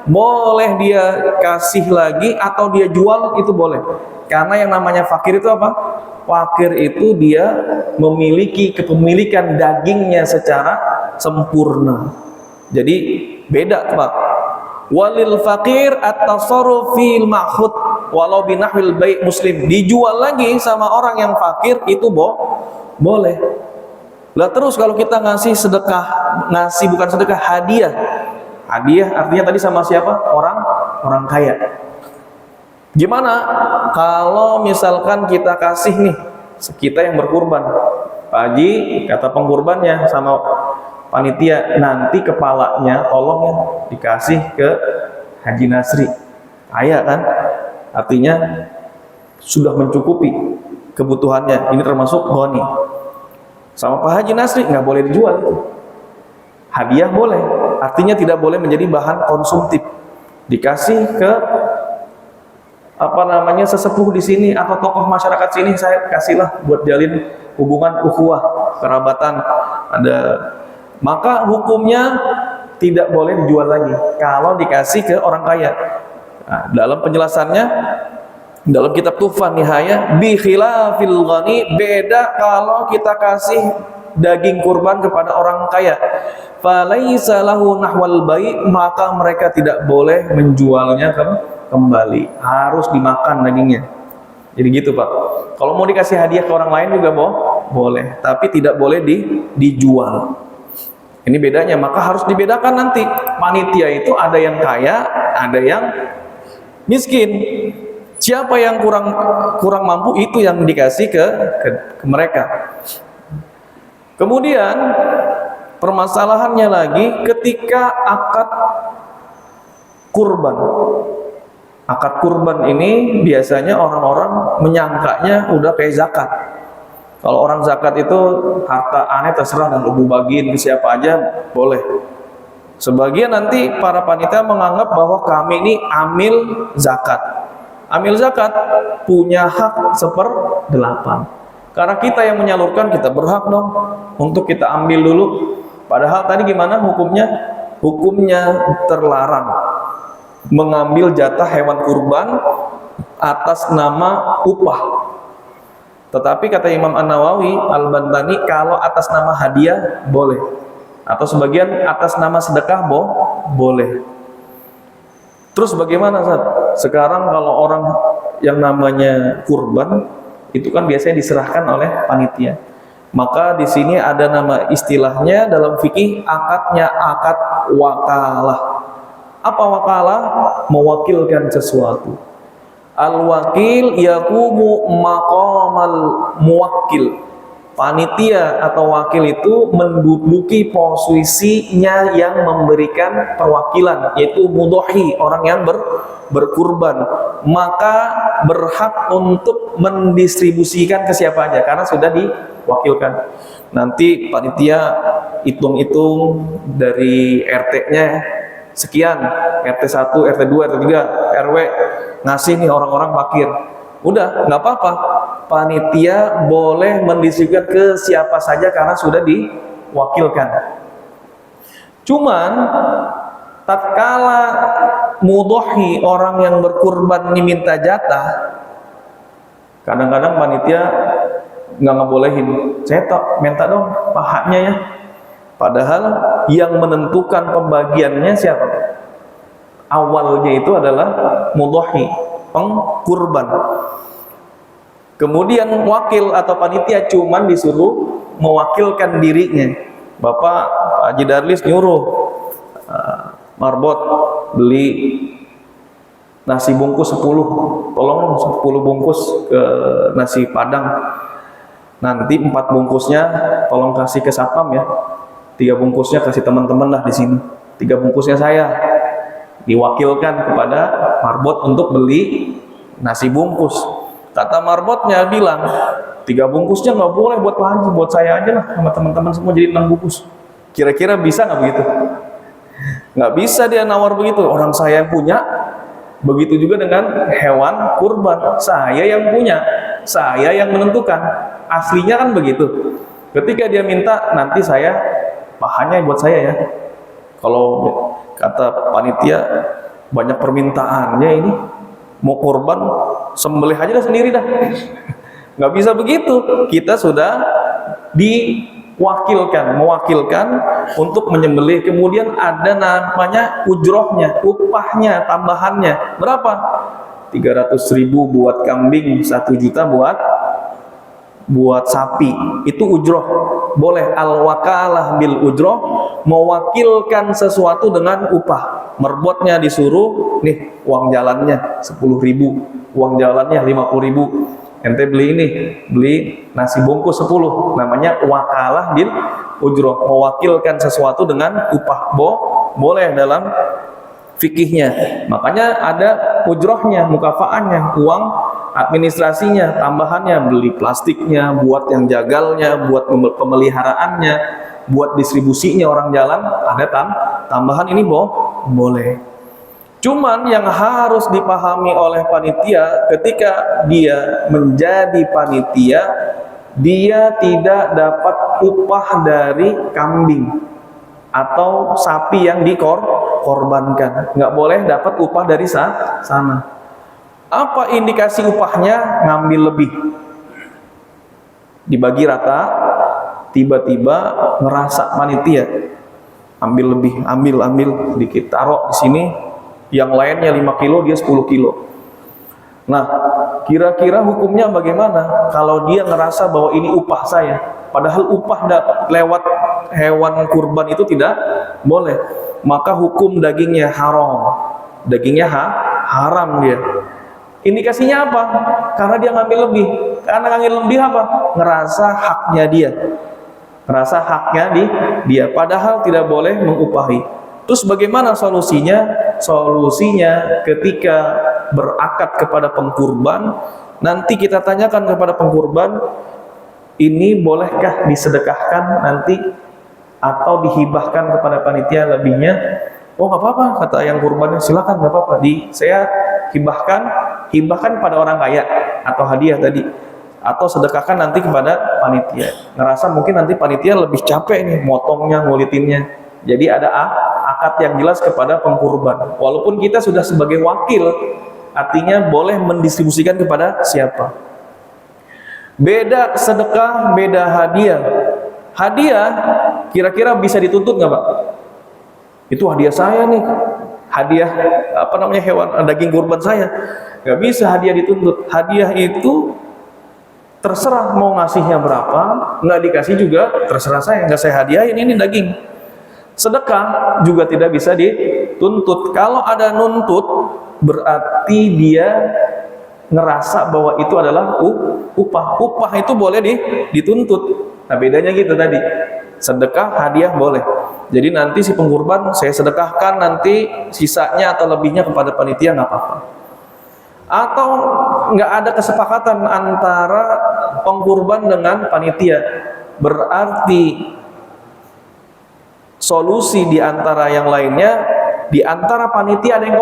boleh dia kasih lagi atau dia jual, itu boleh. Karena yang namanya fakir itu apa? Fakir itu dia memiliki kepemilikan dagingnya secara sempurna. Jadi beda, Pak. Walil fakir at-tasarruf fil ma'khud. walau binahwil bai' muslim, dijual lagi sama orang yang fakir itu boleh. Lah terus kalau kita ngasih sedekah, ngasih bukan sedekah, hadiah. Hadiah artinya tadi sama siapa? Orang kaya. Gimana kalau misalkan kita kasih nih, kita yang berkurban, Pak Haji kata pengkurbannya sama panitia, nanti kepalanya tolong ya dikasih ke Haji Nasri, kaya kan, artinya sudah mencukupi kebutuhannya, ini termasuk ghani. Sama Pak Haji Nasri nggak boleh dijual itu. Hadiah boleh, artinya tidak boleh menjadi bahan konsumtif. Dikasih ke sesepuh di sini atau tokoh masyarakat sini, saya kasihlah buat jalin hubungan ukhuwah, kerabatan. Maka hukumnya tidak boleh dijual lagi kalau dikasih ke orang kaya. Nah, dalam penjelasannya dalam kitab Tuhfah Nihayah, bi khilafil ghani, beda kalau kita kasih daging kurban kepada orang kaya, falaisa lahu nahwal bai', maka mereka tidak boleh menjualnya kembali, harus dimakan dagingnya. Jadi gitu Pak. Kalau mau dikasih hadiah ke orang lain juga boleh, tapi tidak boleh dijual. Ini bedanya, maka harus dibedakan nanti. Panitia itu ada yang kaya, ada yang miskin. Siapa yang kurang mampu itu yang dikasih ke mereka. Kemudian permasalahannya lagi ketika akad kurban. Akad kurban ini biasanya orang-orang menyangkanya udah kayak zakat. Kalau orang zakat itu harta aneh terserah dan lu bagiin ke siapa aja boleh. Sebagian nanti para panitia menganggap bahwa kami ini amil zakat. Amil zakat punya hak 1/8. Karena kita yang menyalurkan, kita berhak dong untuk kita ambil dulu. Padahal tadi gimana hukumnya? Hukumnya terlarang mengambil jatah hewan kurban atas nama upah. Tetapi kata Imam An-Nawawi Al-Bantani, kalau atas nama hadiah boleh, atau sebagian atas nama sedekah boleh. Terus bagaimana Ustaz? Sekarang kalau orang yang namanya kurban itu kan biasanya diserahkan oleh panitia. Maka di sini ada nama istilahnya dalam fikih, akadnya akad wakalah. Apa wakalah? Mewakilkan sesuatu. Al-wakil yaqumu maqamal muwakkil. Panitia atau wakil itu menduduki posisinya yang memberikan perwakilan, yaitu mudhohi, orang yang berkurban. Maka berhak untuk mendistribusikan ke siapa aja karena sudah diwakilkan. Nanti panitia hitung-hitung dari RT-nya sekian, RT 1, RT 2, RT 3, RW ngasih nih orang-orang fakir. Udah, nggak apa-apa. Panitia boleh mendistribusikan ke siapa saja karena sudah diwakilkan. Cuman tatkala mudhohi, orang yang berkurban ini minta jatah, kadang-kadang panitia nggak ngebolehin. Saya minta dong pahanya ya. Padahal yang menentukan pembagiannya siapa? Awalnya itu adalah mudhohi, pengkurban. Kemudian wakil atau panitia cuman disuruh mewakilkan dirinya. Bapak Haji Darlis nyuruh marbot beli nasi bungkus 10, tolong 10 bungkus ke nasi Padang. Nanti 4 bungkusnya tolong kasih ke satpam ya. 3 bungkusnya kasih teman-teman lah di sini. 3 bungkusnya saya. Diwakilkan kepada marbot untuk beli nasi bungkus. Kata marbotnya bilang 3 bungkusnya nggak boleh buat Pak Haji, buat saya aja lah sama teman-teman semua, jadi 6 bungkus. Kira-kira bisa nggak begitu? Nggak bisa dia nawar begitu. Orang saya yang punya. Begitu juga dengan hewan kurban, saya yang punya, saya yang menentukan. Aslinya kan begitu. Ketika dia minta, nanti saya pahanya buat saya ya. Kalau kata panitia banyak permintaannya ini, mau kurban sembelih aja dah sendiri dah. Nggak bisa begitu. Kita sudah mewakilkan untuk menyembelih. Kemudian ada namanya ujrohnya, upahnya, tambahannya. Berapa? 300.000 buat kambing, 1 juta buat sapi. Itu ujroh. Boleh al-wakalah bil ujroh, mewakilkan sesuatu dengan upah. Merbotnya disuruh, nih uang jalannya 10.000, uang jalannya 50.000. Ente beli ini, beli nasi bungkus 10, namanya wakalah bil ujroh, mewakilkan sesuatu dengan upah. Boleh dalam fikihnya. Makanya ada ujrohnya, mukafaannya, uang administrasinya, tambahannya, beli plastiknya, buat yang jagalnya, buat pemeliharaannya, buat distribusinya orang jalan, ada tambahan. Ini boleh. Cuman yang harus dipahami oleh panitia, ketika dia menjadi panitia, dia tidak dapat upah dari kambing atau sapi yang dikorbankan. Nggak boleh dapat upah dari sana. Apa indikasi upahnya? Ngambil lebih, dibagi rata, tiba-tiba ngerasa panitia ambil lebih, ambil dikit, taruh di sini, yang lainnya 5 kilo, dia 10 kilo. Nah, kira-kira hukumnya bagaimana kalau dia ngerasa bahwa ini upah saya, padahal upah lewat hewan kurban itu tidak boleh? Maka hukum dagingnya haram, dagingnya haram dia. Indikasinya apa? Karena dia ngambil lebih. Karena ngambil lebih apa? Ngerasa haknya dia, ngerasa haknya dia, padahal tidak boleh mengupahi. Terus bagaimana solusinya? Solusinya ketika berakad kepada pengkurban, nanti kita tanyakan kepada pengkurban, ini bolehkah disedekahkan nanti atau dihibahkan kepada panitia lebihnya? Oh nggak apa-apa, kata yang kurbannya, silakan, nggak apa-apa, saya hibahkan pada orang kaya atau hadiah tadi, atau sedekahkan nanti kepada panitia. Ngerasa mungkin nanti panitia lebih capek nih motongnya, ngulitinnya, jadi ada akad yang jelas kepada pengkurban. Walaupun kita sudah sebagai wakil, artinya boleh mendistribusikan kepada siapa. Beda sedekah, beda hadiah. Hadiah kira-kira bisa dituntut nggak Pak? Itu hadiah saya nih, hadiah hewan daging kurban saya. Nggak bisa hadiah dituntut. Hadiah itu terserah mau ngasihnya berapa, nggak dikasih juga terserah saya, nggak saya hadiahin, ini daging. Sedekah juga tidak bisa dituntut. Kalau ada nuntut, berarti dia ngerasa bahwa itu adalah upah. Upah itu boleh dituntut. Nah bedanya gitu tadi. Sedekah, hadiah boleh. Jadi nanti si pengkurban saya sedekahkan, nanti sisanya atau lebihnya kepada panitia, nggak apa-apa. Atau nggak ada kesepakatan antara pengkurban dengan panitia, berarti solusi di antara yang lainnya, di antara panitia ada yang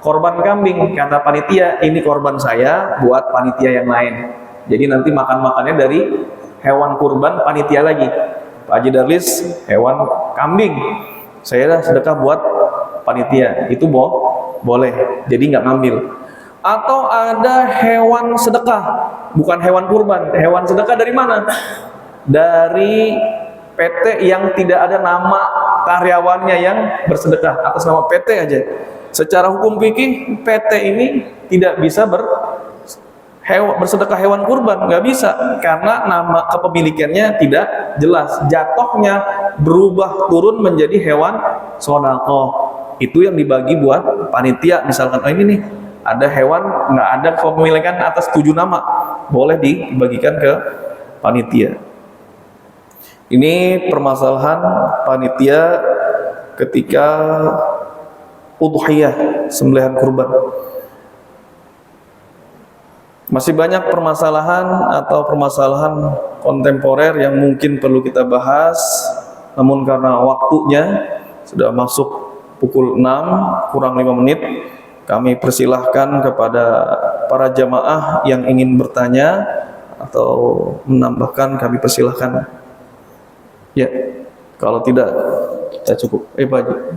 korban kambing, kata panitia ini korban saya buat panitia yang lain, jadi nanti makannya dari hewan kurban panitia lagi. Pak Haji Darlis hewan kambing, saya sedekah buat panitia, itu boleh, jadi nggak ngambil. Atau ada hewan sedekah, bukan hewan kurban, hewan sedekah dari mana? Dari PT yang tidak ada nama karyawannya yang bersedekah, atas nama PT aja. Secara hukum fikih PT ini tidak bisa bersedekah hewan kurban, nggak bisa, karena nama kepemilikannya tidak jelas. Jatuhnya berubah turun menjadi hewan sedekah. Itu yang dibagi buat panitia. Misalkan ini nih ada hewan nggak ada kepemilikan atas 7 nama, boleh dibagikan ke panitia. Ini permasalahan panitia ketika udhiyah, sembelihan kurban. Masih banyak permasalahan kontemporer yang mungkin perlu kita bahas, namun karena waktunya sudah masuk pukul 6 kurang 5 menit, kami persilahkan kepada para jamaah yang ingin bertanya atau menambahkan, kami persilahkan. Ya, kalau tidak ya cukup. Pak Haji.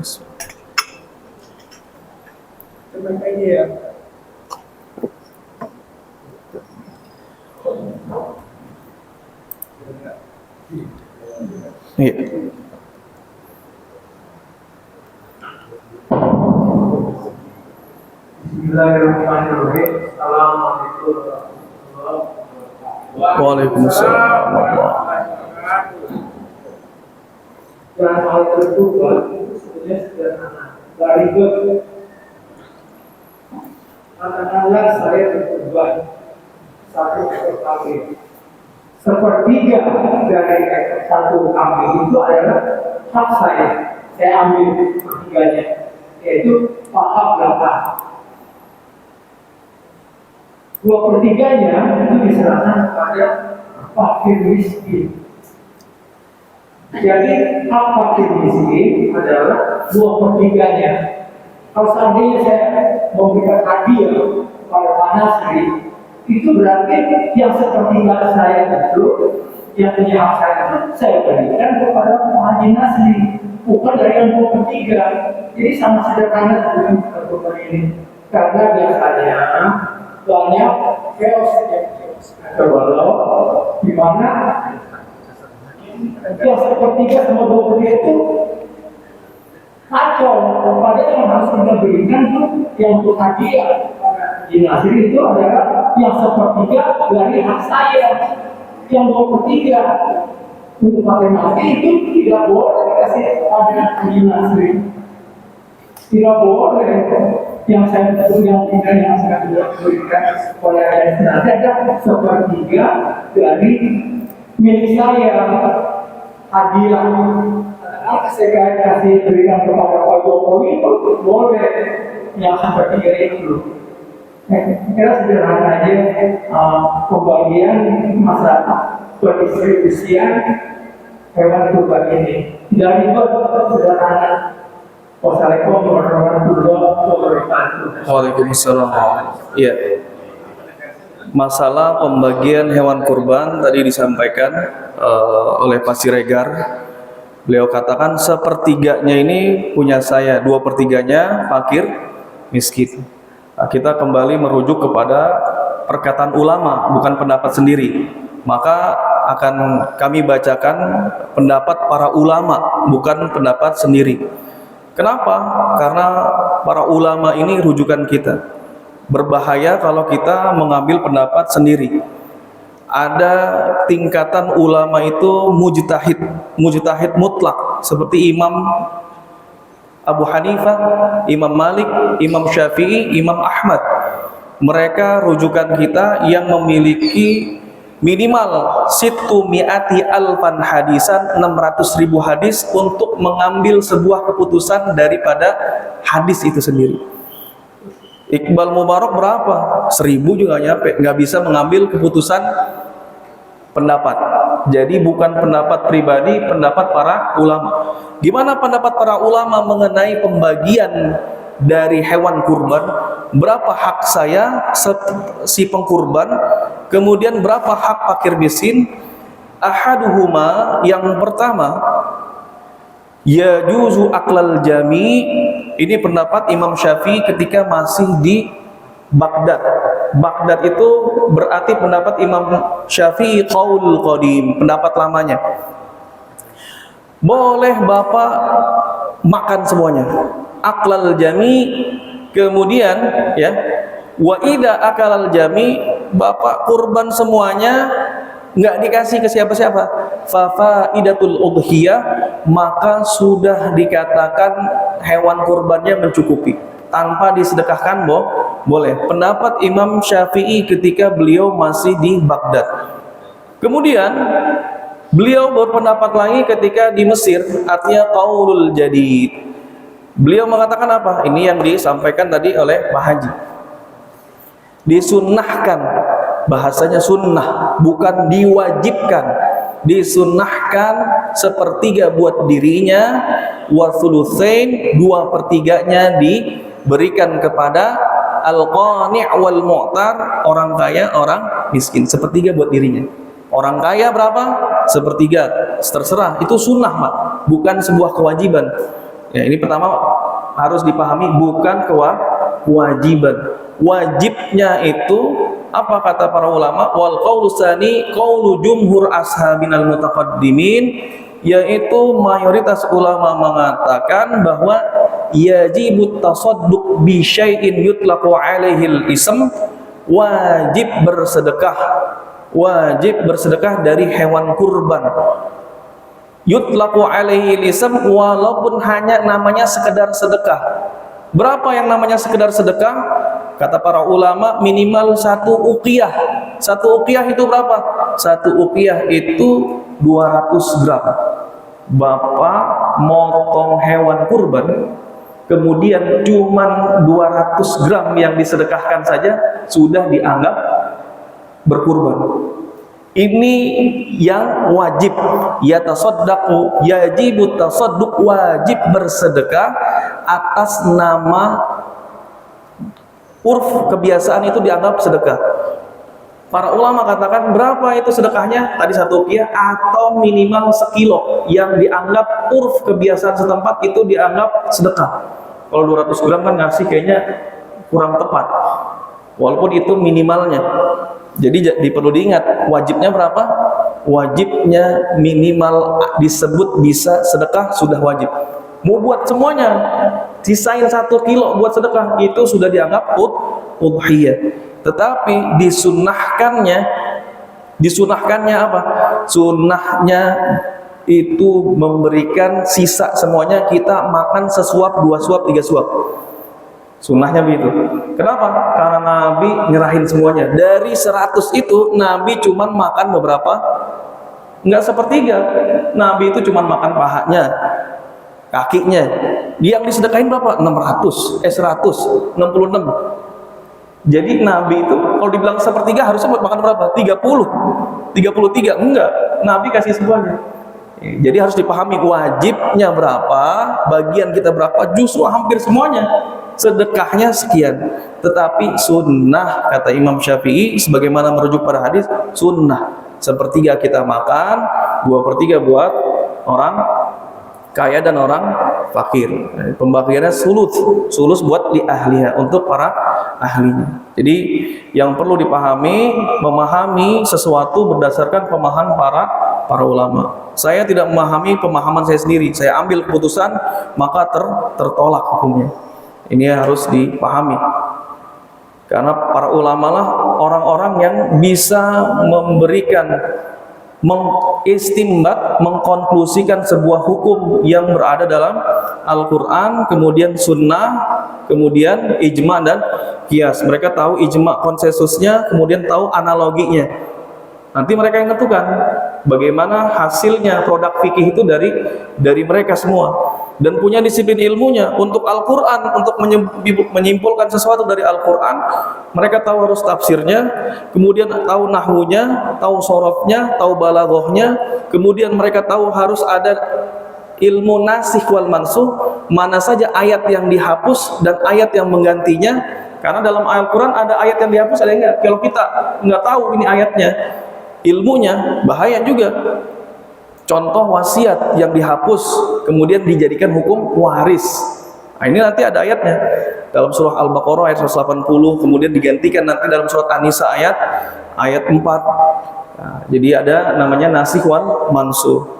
Iya. Bismillahirrahmanirrahim. Assalamualaikum warahmatullahi wabarakatuh. Waalaikumsalam warahmatullahi Dan hal terbuka itu sebenarnya sederhana. Dari itu, katakanlah saya berkorban satu ekor kambing. Sepertiga dari satu kambing itu adalah hak saya. Saya ambil sepertiganya, yaitu paham belakang. 2/3-nya itu diserahkan kepada fakir miskin. Jadi hak fakir miskin adalah 2/3-nya. Kalau seandainya saya memberikan hadiah kepada Pak Nasri, itu berarti yang sepertiga saya itu, yang punya hak saya itu, saya berikan kepada Pak Haji Nasri, bukan dari yang 2/3. Jadi sama sederhana sebelum berkorban ini. Karena biasanya banyak chaos terbalau, di mana yang sepertiga sama 2/3 itu kacau. Padahal yang harus kita berikan itu yang untuk hadiah di Nasir itu adalah yang sepertiga dari hak saya, yang 2/3 untuk pakai Nasir itu tidak boleh dikasih pada di Nasir, tidak boleh. Yang saya berikan oleh Nasir adalah sepertiga dari milik saya, hadiah. Saya kasih berikan kepada Pak Jokowi itu boleh, yang sepertiga itu. Kira sederhana aja pembagian masa pendistribusian hewan kurban ini. Dari itu sederhana. Wassalamualaikum warahmatullahi wabarakatuh. Waalaikumsalam. Iya. Masalah pembagian hewan kurban tadi disampaikan oleh Pak Siregar. Beliau katakan sepertiganya ini punya saya, 2/3-nya fakir miskin. Nah, kita kembali merujuk kepada perkataan ulama, bukan pendapat sendiri. Maka akan kami bacakan pendapat para ulama, bukan pendapat sendiri. Kenapa? Karena para ulama ini rujukan kita. Berbahaya kalau kita mengambil pendapat sendiri. Ada tingkatan ulama itu mujtahid mutlak, seperti Imam Abu Hanifah, Imam Malik, Imam Syafi'i, Imam Ahmad. Mereka rujukan kita yang memiliki minimal situ mi'ati alfan hadisan, 600.000 hadis untuk mengambil sebuah keputusan daripada hadis itu sendiri. Iqbal Mubarak berapa? 1000 juga nyampe, nggak bisa mengambil keputusan pendapat. Jadi bukan pendapat pribadi, pendapat para ulama. Gimana pendapat para ulama mengenai pembagian dari hewan kurban? Berapa hak saya si pengkurban? Kemudian berapa hak fakir miskin? Ahaduhuma, yang pertama, yajuzu aklal jami. Ini pendapat Imam Syafi'i ketika masih di Baghdad. Baghdad itu berarti pendapat Imam Syafi'i qaulul qadim, pendapat lamanya. Boleh bapak makan semuanya, aklal jami. Kemudian ya, wa idza akalal jami, bapak kurban semuanya, nggak dikasih ke siapa-siapa, fa faidatul udhiyah, maka sudah dikatakan hewan kurbannya mencukupi tanpa disedekahkan, boleh. Pendapat Imam Syafi'i ketika beliau masih di Baghdad. Kemudian beliau berpendapat lagi ketika di Mesir, artinya qaulul jadid. Beliau mengatakan apa? Ini yang disampaikan tadi oleh Pak Haji. Disunnahkan, bahasanya sunnah, bukan diwajibkan. Disunnahkan sepertiga buat dirinya, wa thulutsain, 2/3-nya diberikan kepada al-qani' wal mu'tar, orang kaya, orang miskin, sepertiga buat dirinya. Orang kaya berapa? Sepertiga, terserah. Itu sunnah, Mak, bukan sebuah kewajiban. Ya, ini pertama harus dipahami, bukan kewajiban. Wajibnya itu apa kata para ulama? Wal qaulu tsani qaulu jumhur ashabinal mutaqaddimin, yaitu mayoritas ulama mengatakan bahwa yajibut tasadduq bi syai'in yutlaqu 'alaihil ism, wajib bersedekah dari hewan kurban. Yutlaqu 'alaihil ism, walaupun hanya namanya sekedar sedekah. Berapa yang namanya sekedar sedekah? Kata para ulama minimal 1 uqiyah. 1 uqiyah itu berapa? 1 uqiyah itu 200 gram. Bapak motong hewan kurban, kemudian cuman 200 gram yang disedekahkan saja sudah dianggap berkurban. Ini yang wajib, yatasaddaqu, yajibut tasadduq, wajib bersedekah atas nama urf, kebiasaan itu dianggap sedekah. Para ulama katakan berapa itu sedekahnya? Tadi 1 uqiyah atau minimal sekilo yang dianggap urf, kebiasaan setempat itu dianggap sedekah. Kalau 200 gram kan ngasih kayaknya kurang tepat, walaupun itu minimalnya. Jadi perlu diingat, wajibnya berapa? Wajibnya minimal disebut bisa sedekah sudah wajib. Mau buat semuanya, sisain 1 kilo buat sedekah, itu sudah dianggap udhiyah. Tetapi disunahkannya apa? Sunnahnya itu memberikan sisa semuanya, kita makan sesuap, 2 suap, 3 suap. Sunnahnya begitu. Kenapa? Karena Nabi nyerahin semuanya. Dari 100 itu Nabi cuman makan beberapa, enggak sepertiga. Nabi itu cuman makan pahanya, kakinya. Yang disedekahin berapa? 166. Jadi Nabi itu kalau dibilang sepertiga harusnya makan berapa? 33. Enggak, Nabi kasih semuanya. Jadi harus dipahami wajibnya berapa, bagian kita berapa, justru hampir semuanya. Sedekahnya sekian, tetapi sunnah, kata Imam Syafi'i sebagaimana merujuk pada hadis, sunnah 1/3 kita makan, 2/3 buat orang kaya dan orang fakir. Pembagiannya sulus buat li ahliha, untuk para ahlinya. Jadi yang perlu dipahami, memahami sesuatu berdasarkan pemahaman para ulama. Saya tidak memahami pemahaman saya sendiri, saya ambil keputusan maka tertolak hukumnya. Ini harus dipahami, karena para ulama lah orang-orang yang bisa memberikan, mengistimbat, mengkonklusikan sebuah hukum yang berada dalam Al-Quran, kemudian sunnah, kemudian ijma dan qiyas. Mereka tahu ijma konsensusnya, kemudian tahu analoginya. Nanti mereka yang tentukan bagaimana hasilnya, produk fikih itu dari mereka semua. Dan punya disiplin ilmunya. Untuk Al-Quran, untuk menyimpulkan sesuatu dari Al-Quran, mereka tahu harus tafsirnya, kemudian tahu nahwunya, tahu sorofnya, tahu balaghahnya, kemudian mereka tahu harus ada ilmu nasikh wal mansuh, mana saja ayat yang dihapus dan ayat yang menggantinya. Karena dalam Al-Quran ada ayat yang dihapus, ada yang enggak. Kalau kita nggak tahu ini ayatnya, ilmunya bahaya juga. Contoh wasiat yang dihapus kemudian dijadikan hukum waris. Nah, ini nanti ada ayatnya dalam surah Al-Baqarah ayat 180, kemudian digantikan nanti dalam surat An-Nisa ayat 4. Nah, jadi ada namanya nasikh wal mansuh.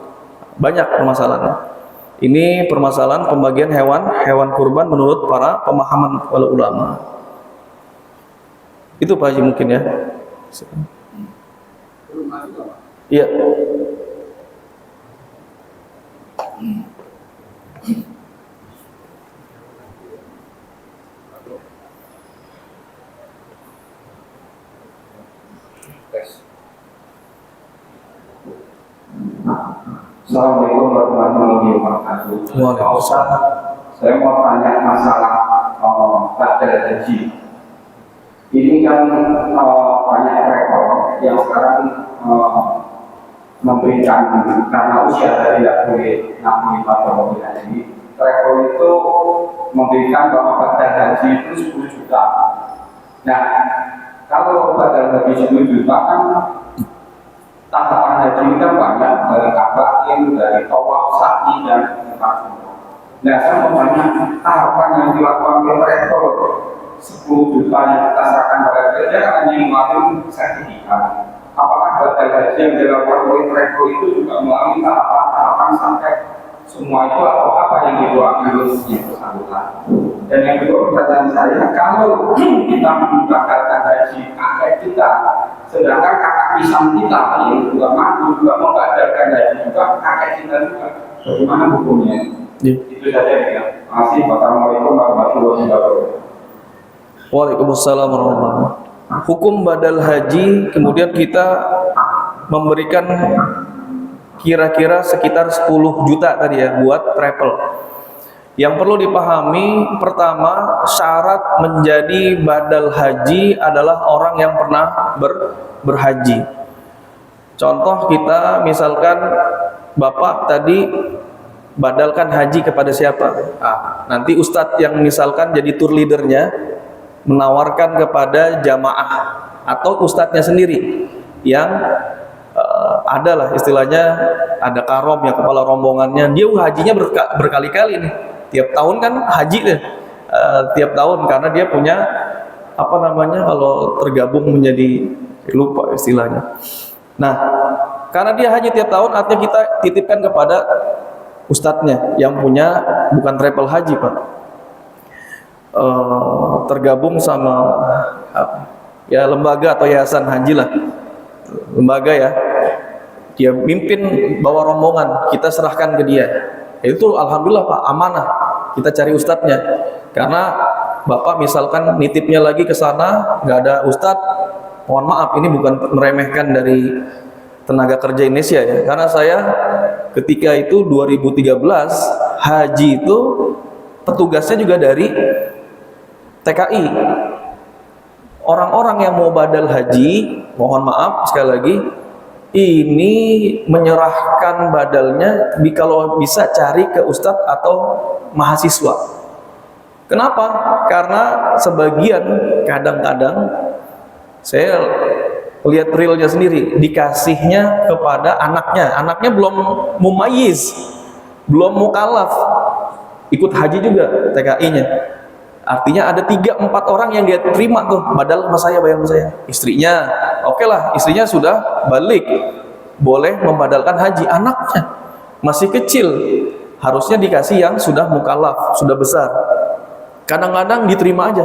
Banyak permasalahan. Ini permasalahan pembagian hewan kurban menurut para pemahaman para ulama. Itu Pak Haji mungkin ya. Iya. Assalamualaikum warahmatullahi wabarakatuh. Waalaikumsalam. Saya mau tanya masalah badal haji. Ini kan banyak rekor yang sekarang memberikan, karena usia dari tidak boleh 65 tahun haji. Rekor itu memberikan bahwa badal haji itu 10 juta. Nah, kalau badal haji 10 juta kan tahapan haji ini kan banyak, dari kabain, dari tawaf, sa'i, dan umrah. Nah, saya mau tanya, tahapan yang dilakukan oleh rektor 10 juta yang kita serahkan pada kerja kan hanya melalui sertifikat. Apakah badal haji yang dilakukan oleh rektor itu juga melalui tahapan-tahapan sampai semua itu atau apa yang didoakan oleh yang bersangkutan. Dan yang kedua pertanyaan saya, kalau kita membatalkan haji kakek kita, sedangkan kakak pisang kita yang juga mampu juga membatalkan haji juga kakek kita juga, bagaimana hukumnya? Itu saja ya. Terima kasih. Wassalamualaikum warahmatullahi wabarakatuh. Waalaikumsalam warahmatullahi wabarakatuh. Hukum badal haji, kemudian kita memberikan kira-kira sekitar 10 juta tadi ya buat travel. Yang perlu dipahami, pertama, syarat menjadi badal haji adalah orang yang pernah berhaji. Contoh kita misalkan Bapak tadi badalkan haji kepada siapa? Nanti Ustadz yang misalkan jadi tour leadernya menawarkan kepada jamaah atau ustadznya sendiri yang adalah istilahnya ada karom ya, kepala rombongannya, dia hajinya berkali-kali nih, tiap tahun kan haji deh, tiap tahun karena dia punya apa namanya kalau tergabung menjadi lupa istilahnya. Nah, karena dia haji tiap tahun, artinya kita titipkan kepada ustadznya yang punya bukan travel haji Pak. Tergabung sama ya lembaga atau yayasan haji lah, lembaga ya, dia mimpin bawa rombongan, kita serahkan ke dia. Itu alhamdulillah Pak, amanah, kita cari ustadznya. Karena Bapak misalkan nitipnya lagi ke sana nggak ada ustadz, mohon maaf, ini bukan meremehkan dari tenaga kerja Indonesia ya, karena saya ketika itu 2013 haji itu petugasnya juga dari TKI. Orang-orang yang mau badal haji, mohon maaf sekali lagi, ini menyerahkan badalnya kalau bisa cari ke ustadz atau mahasiswa. Kenapa? Karena sebagian kadang-kadang saya lihat realnya sendiri, dikasihnya kepada anaknya belum mumayyiz, belum mukallaf, ikut haji juga TKI-nya. Artinya ada 3-4 orang yang dia terima tuh, badal sama saya, bayar sama saya. Istrinya, oke lah, istrinya sudah balik, boleh membadalkan haji. Anaknya masih kecil, harusnya dikasih yang sudah mukallaf, sudah besar. Kadang-kadang diterima aja,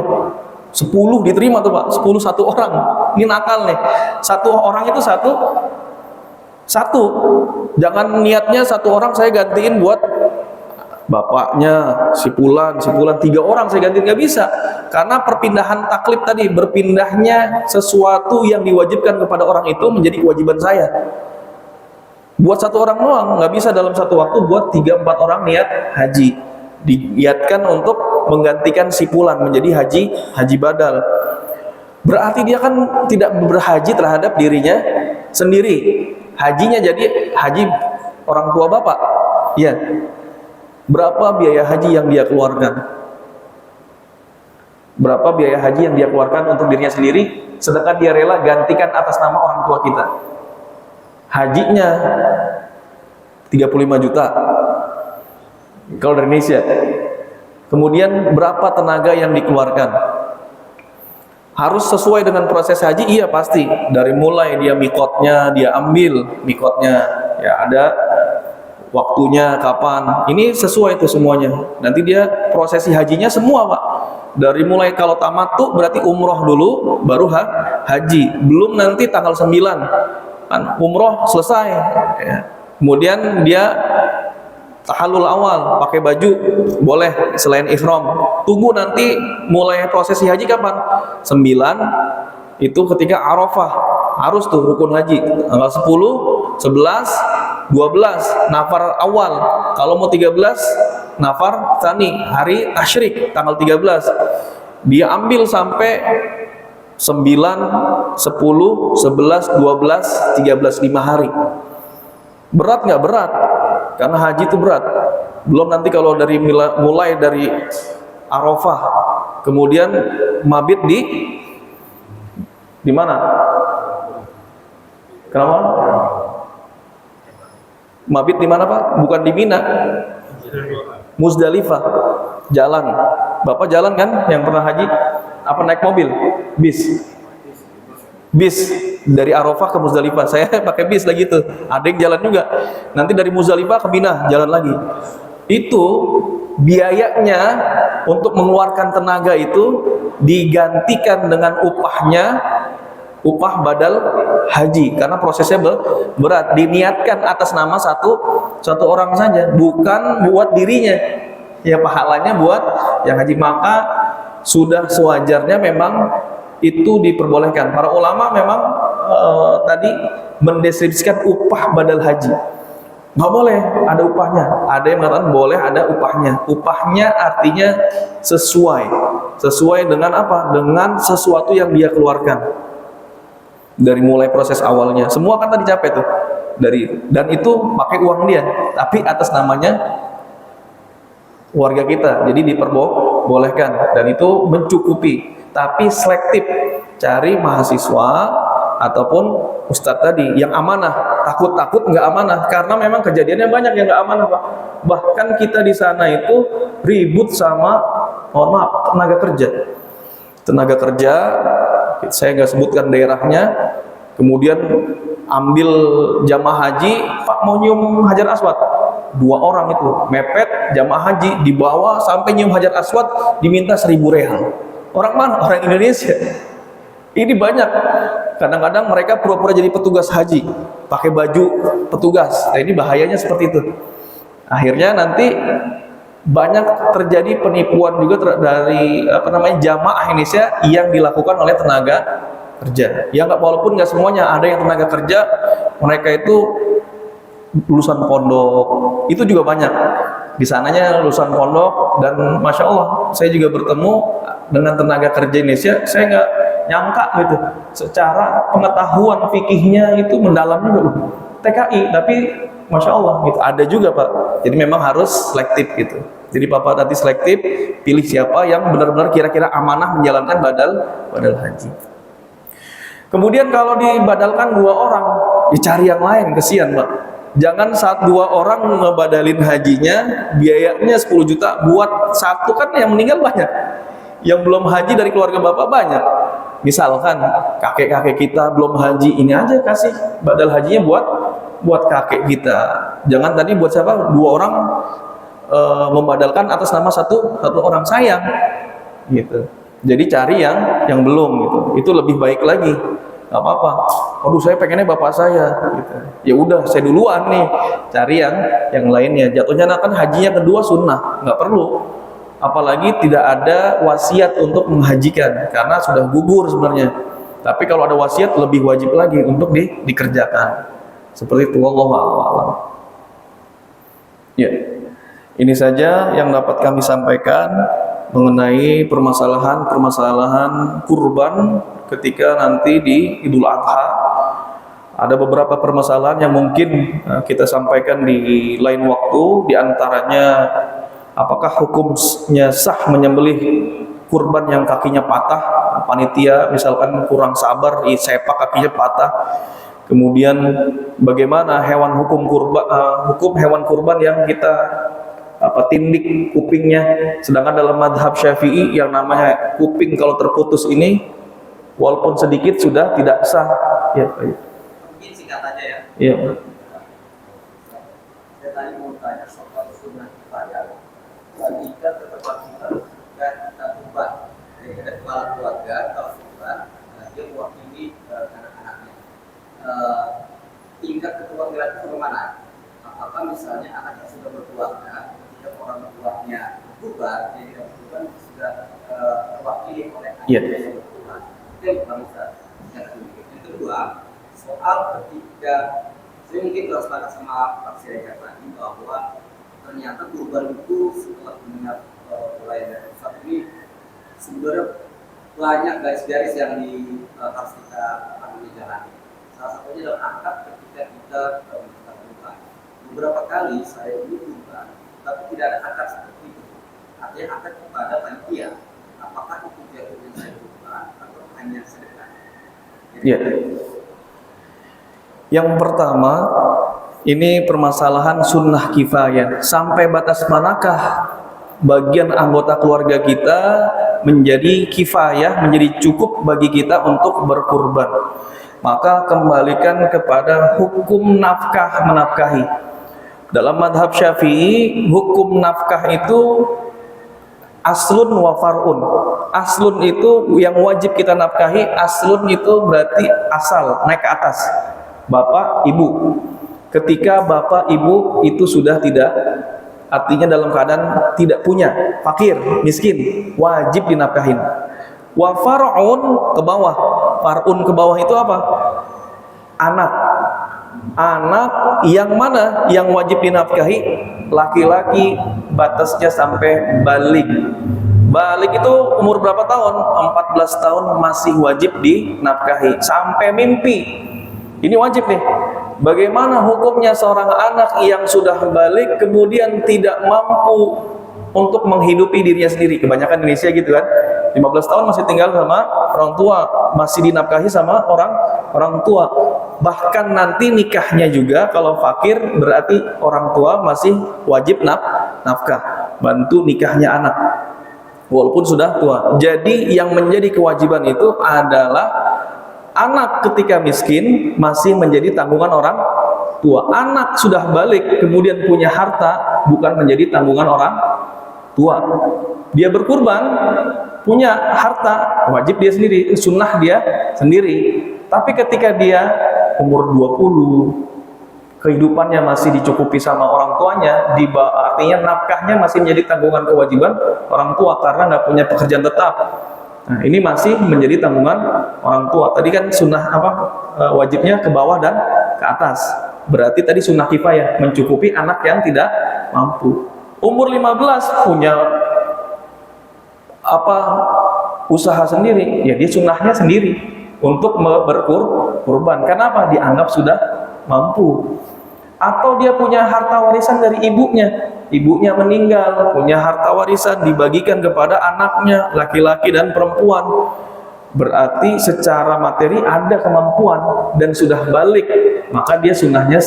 10 diterima tuh Pak, 10 satu orang. Ini nakal nih, satu orang itu satu. Jangan niatnya satu orang saya gantiin buat bapaknya, si Fulan, 3 orang saya ganti, nggak bisa. Karena perpindahan taklif tadi, berpindahnya sesuatu yang diwajibkan kepada orang itu menjadi kewajiban saya. Buat satu orang doang, nggak bisa dalam satu waktu buat 3-4 orang niat haji. Diniatkan untuk menggantikan si Fulan menjadi haji badal. Berarti dia kan tidak berhaji terhadap dirinya sendiri. Hajinya jadi haji orang tua bapak. Iya. Berapa biaya haji yang dia keluarkan? Berapa biaya haji yang dia keluarkan untuk dirinya sendiri, sedangkan dia rela gantikan atas nama orang tua kita? Hajinya 35 juta kalau dari Indonesia. Kemudian berapa tenaga yang dikeluarkan? Harus sesuai dengan proses haji, iya pasti. Dari mulai dia mikotnya, dia ambil mikotnya, ya ada waktunya kapan, ini sesuai itu semuanya. Nanti dia prosesi hajinya semua Pak, dari mulai kalau tamattu berarti umroh dulu baru haji, belum nanti tanggal 9 kan umroh selesai ya. Kemudian dia tahallul awal, pakai baju boleh selain ihram, tunggu nanti mulai prosesi haji kapan, 9 itu ketika Arafah, harus tuh rukun haji tanggal 10, 11, 12 nafar awal, kalau mau 13 nafar tsani, hari tasyrik tanggal 13. Dia ambil sampai 9, 10, 11, 12, 13, 5 hari. Berat nggak? Berat, karena haji itu berat. Belum nanti kalau dari mulai dari Arafah, kemudian mabit di mana? Kenapa? Mabit di mana Pak? Bukan di Mina, Muzdalifah. Jalan, Bapak jalan kan? Yang pernah haji? Apa naik mobil? Bis. dari Arafah ke Muzdalifah. Saya pakai bis lagi tuh. Ada yang jalan juga. Nanti dari Muzdalifah ke Mina jalan lagi. Itu biayanya untuk mengeluarkan tenaga itu digantikan dengan upah badal haji, karena prosesnya berat. Diniatkan atas nama satu orang saja, bukan buat dirinya. Ya pahalanya buat yang haji. Maka sudah sewajarnya memang itu diperbolehkan. Para ulama memang tadi mendeskripsikan upah badal haji. Nggak boleh ada upahnya. Ada yang mengatakan boleh ada upahnya. Upahnya artinya sesuai dengan apa? Dengan sesuatu yang dia keluarkan. Dari mulai proses awalnya, semua kan tadi capek tuh dan itu pakai uang dia, tapi atas namanya warga kita, jadi diperbolehkan dan itu mencukupi. Tapi selektif, cari mahasiswa ataupun ustadz tadi yang amanah. Takut nggak amanah, karena memang kejadiannya banyak yang nggak amanah, Pak. Bahkan kita di sana itu ribut sama, mohon maaf, tenaga kerja. Saya nggak sebutkan daerahnya. Kemudian ambil jamaah haji, Pak mau nyium Hajar Aswad, 2 orang itu mepet jamaah haji, dibawa sampai nyium Hajar Aswad, diminta 1.000 real. Orang mana? Orang Indonesia. Ini banyak. Kadang-kadang mereka pura-pura jadi petugas haji, pakai baju petugas. Nah, ini bahayanya seperti itu. Akhirnya nanti banyak terjadi penipuan juga dari jamaah Indonesia yang dilakukan oleh tenaga kerja. Ya nggak, walaupun nggak semuanya, ada yang tenaga kerja mereka itu lulusan pondok, itu juga banyak. Di sananya lulusan pondok, dan masya Allah saya juga bertemu dengan tenaga kerja Indonesia, saya nggak nyangka gitu, secara pengetahuan fikihnya itu mendalam juga, TKI, tapi masya Allah gitu, ada juga Pak. Jadi memang harus selektif gitu. Jadi Bapak tadi selektif, pilih siapa yang benar-benar kira-kira amanah menjalankan badal haji. Kemudian kalau dibadalkan 2 orang, dicari yang lain, kesian Pak. Jangan 2 orang ngebadalin hajinya, biayanya 10 juta, buat satu kan yang meninggal banyak. Yang belum haji dari keluarga Bapak banyak. Misalkan kakek-kakek kita belum haji, ini aja kasih badal hajinya buat kakek kita. Jangan tadi buat siapa? 2 orang membadalkan atas nama satu orang, sayang gitu. Jadi cari yang belum gitu. Itu lebih baik lagi. Gak apa-apa. Waduh, saya pengennya bapak saya gitu. Ya udah, saya duluan nih. Cari yang lainnya. Jatuhnya kan hajinya kedua sunnah, nggak perlu. Apalagi tidak ada wasiat untuk menghajikan, karena sudah gugur sebenarnya. Tapi kalau ada wasiat lebih wajib lagi untuk dikerjakan. Seperti itu, wallahu a'lam. Ya. Ini saja yang dapat kami sampaikan mengenai permasalahan kurban ketika nanti di Idul Adha. Ada beberapa permasalahan yang mungkin kita sampaikan di lain waktu, di antaranya apakah hukumnya sah menyembelih kurban yang kakinya patah, panitia misalkan kurang sabar, sepak kakinya patah. Kemudian bagaimana hukum hewan kurban yang kita tindik kupingnya, sedangkan dalam madhab Syafi'i yang namanya kuping kalau terputus ini walaupun sedikit sudah tidak sah. Ya, mungkin singkat aja ya. Iya. Saya tadi mau tanya soal sunnah kifayah. Jika tetap kita ubah, jadi ada kepala keluarga kalau ubah, dia mewakili anak-anaknya. Tingkat kekeluargaan itu bagaimana? Apakah misalnya anaknya sudah berkeluarga, ketika orang tuanya berubah, jadi berubah sudah terwakili oleh anaknya yang berubah. Itu yang pertama Ustaz. Yang kedua, soal ketika saya mungkin harus sepakat sama Pak Siregar tadi bahwa ternyata kurban itu setelah mendengar mulai dari Ustaz ini sebenarnya banyak garis-garis yang harus kita jalani. Salah satunya adalah akad ketika kita berkurban. Beberapa kali saya ini kurban, tapi tidak ada akad seperti itu. Artinya akad kepada panitia. Apakah itu jatuhnya saya kurban atau hanya sedekah? Ya. Yang pertama, ini permasalahan sunnah kifayah. Sampai batas manakah bagian anggota keluarga kita menjadi kifayah, menjadi cukup bagi kita untuk berkurban? maka kembalikan kepada hukum nafkah menafkahi. Dalam madhab Syafi'i, hukum nafkah itu aslun wa far'un. Aslun itu yang wajib kita nafkahi, aslun itu berarti asal, naik ke atas. Bapak, ibu. Ketika bapak, ibu itu sudah tidak, artinya dalam keadaan tidak punya, fakir, miskin, wajib dinafkahin. Wa far'un ke bawah. Far'un ke bawah itu apa? Anak. Anak yang mana yang wajib dinafkahi? Laki-laki, batasnya sampai balik. Balik itu umur berapa tahun? 14 tahun masih wajib dinafkahi. Sampai mimpi. Ini wajib nih. Bagaimana hukumnya seorang anak yang sudah balik kemudian tidak mampu untuk menghidupi dirinya sendiri? Kebanyakan Indonesia gitu kan. 15 tahun masih tinggal sama orang tua, masih dinafkahi sama orang tua. Bahkan nanti nikahnya juga kalau fakir berarti orang tua masih wajib nafkah, bantu nikahnya anak walaupun sudah tua. Jadi yang menjadi kewajiban itu adalah anak ketika miskin masih menjadi tanggungan orang tua. Anak sudah balik kemudian punya harta bukan menjadi tanggungan orang tua. Dia berkurban, punya harta, wajib dia sendiri, sunnah dia sendiri. Tapi ketika dia umur 20, kehidupannya masih dicukupi sama orang tuanya, artinya nafkahnya masih menjadi tanggungan kewajiban orang tua karena nggak punya pekerjaan tetap. Nah, ini masih menjadi tanggungan orang tua. Tadi kan sunnah wajibnya ke bawah dan ke atas. Berarti tadi sunnah kifayah, mencukupi anak yang tidak mampu. Umur 15 punya usaha sendiri, ya dia sunnahnya sendiri untuk berkurban. Kenapa? Dianggap sudah mampu. Atau dia punya harta warisan dari ibunya meninggal, punya harta warisan dibagikan kepada anaknya laki-laki dan perempuan. Berarti secara materi ada kemampuan dan sudah balik, maka dia sunnahnya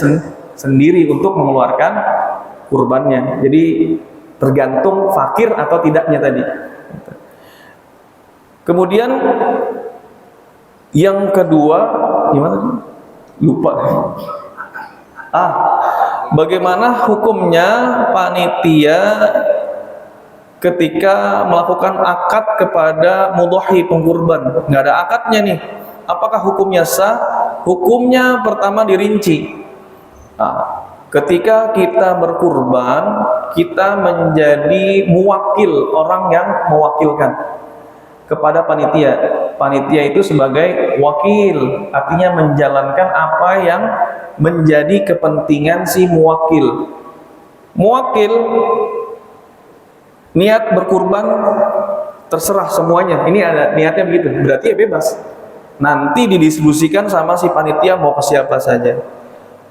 sendiri untuk mengeluarkan kurbannya. Jadi tergantung fakir atau tidaknya tadi. Kemudian yang kedua, gimana? Lupa. Bagaimana hukumnya panitia ketika melakukan akad kepada mudhahi pengkurban? Nggak ada akadnya nih. Apakah hukumnya sah? Hukumnya pertama dirinci. Ketika kita berkurban, kita menjadi muwakil, orang yang mewakilkan kepada panitia. Panitia itu sebagai wakil, artinya menjalankan apa yang menjadi kepentingan si muwakil. Muwakil niat berkurban terserah semuanya. Ini ada niatnya begitu, berarti ya bebas. Nanti didistribusikan sama si panitia mau ke siapa saja.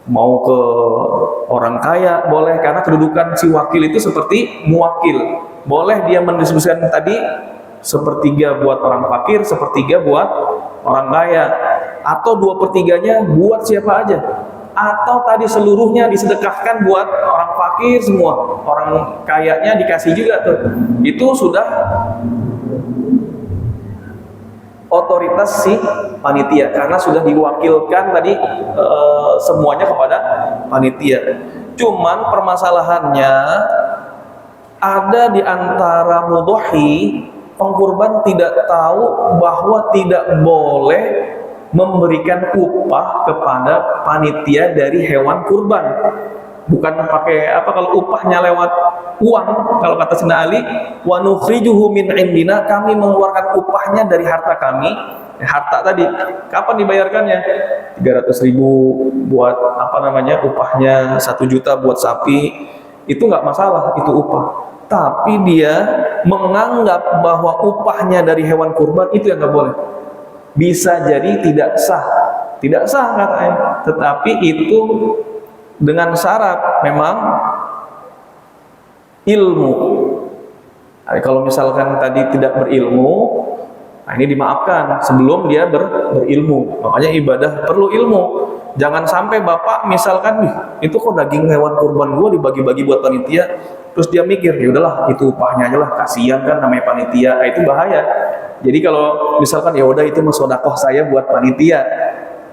Mau ke orang kaya boleh, karena kedudukan si wakil itu seperti muwakil. Boleh dia mendistribusikan tadi sepertiga buat orang fakir, sepertiga buat orang kaya, atau 2/3-nya buat siapa aja, atau tadi seluruhnya disedekahkan buat orang fakir semua, orang kayanya dikasih juga tuh. Itu sudah otoritas si panitia karena sudah diwakilkan tadi semuanya kepada panitia. Cuman permasalahannya ada di antara mudhahi pengkurban tidak tahu bahwa tidak boleh memberikan upah kepada panitia dari hewan kurban. Bukan pakai kalau upahnya lewat uang, kalau kata Sayyidina Ali, wa nukhrijuhu min indina, kami mengeluarkan upahnya dari harta kami. Harta tadi kapan dibayarkannya? 300.000 buat upahnya 1 juta buat sapi, itu nggak masalah, itu upah. Tapi dia menganggap bahwa upahnya dari hewan kurban itu yang nggak boleh. Bisa jadi tidak sah katanya. Tetapi itu dengan syarat memang ilmu. Kalau misalkan tadi tidak berilmu, ini dimaafkan sebelum dia berilmu. Makanya ibadah perlu ilmu. Jangan sampai bapak misalkan itu kok daging hewan kurban gua dibagi-bagi buat panitia, terus dia mikir ya udahlah itu upahnya aja lah, kasihan kan namanya panitia. Itu bahaya. Jadi kalau misalkan ya udah itu sedekah saya buat panitia,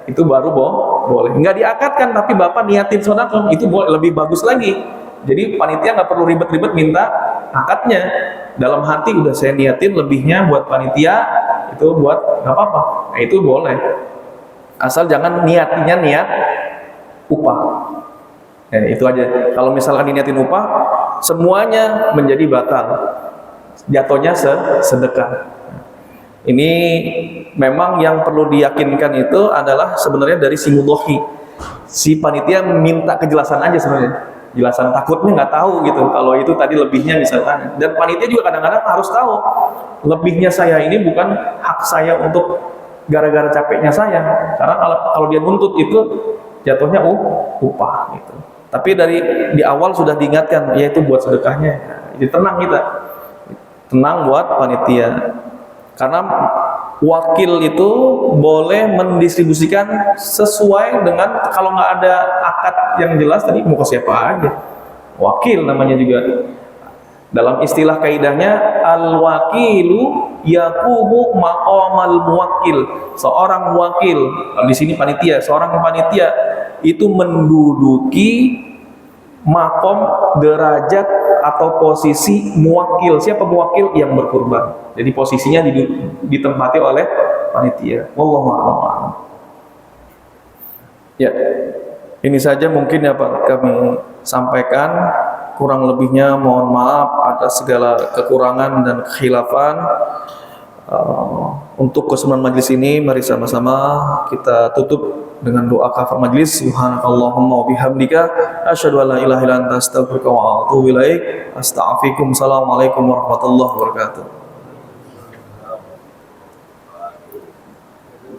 itu baru boleh. Nggak diakadkan tapi bapak niatin sedekah, itu boleh, lebih bagus lagi. Jadi panitia nggak perlu ribet-ribet minta akadnya. Dalam hati udah saya niatin lebihnya buat panitia, itu buat nggak apa-apa. Nah, itu boleh. Asal jangan niatnya niat upah. Ya, itu aja. Kalau misalkan diniatin upah, semuanya menjadi batal. Jatuhnya sedekah. Ini memang yang perlu diyakinkan itu adalah sebenarnya dari si mudhohi. Si panitia minta kejelasan aja sebenarnya. Jelasan, takutnya nggak tahu gitu. Kalau itu tadi lebihnya misalkan. Dan panitia juga kadang-kadang harus tahu. Lebihnya saya ini bukan hak saya untuk gara-gara capeknya saya. Karena kalau dia nuntut itu jatuhnya upah gitu. Tapi di awal sudah diingatkan, yaitu buat sedekahnya. Jadi tenang kita. Tenang buat panitia. Karena wakil itu boleh mendistribusikan sesuai dengan, kalau nggak ada akad yang jelas tadi mau ke siapa aja. Wakil namanya juga. Dalam istilah kaidahnya, al-wakilu yaqumu maqamal muwakkil. Seorang wakil, di sini panitia, seorang panitia itu menduduki makom, derajat atau posisi muwakil. Siapa muwakil? Yang berkurban. Jadi posisinya ditempati oleh panitia. Wallahu a'lam. Ya, ini saja mungkin ya Pak kami sampaikan. Kurang lebihnya mohon maaf atas segala kekurangan dan kekhilafan. Untuk kesemuanya majelis ini, mari sama-sama kita tutup dengan doa kafar majelis. Subhanakallahumma wa bihamdika asyhadu an la ilaha illa anta astaghfiruka wa atubu ilaik. Assalamualaikum warahmatullahi wabarakatuh.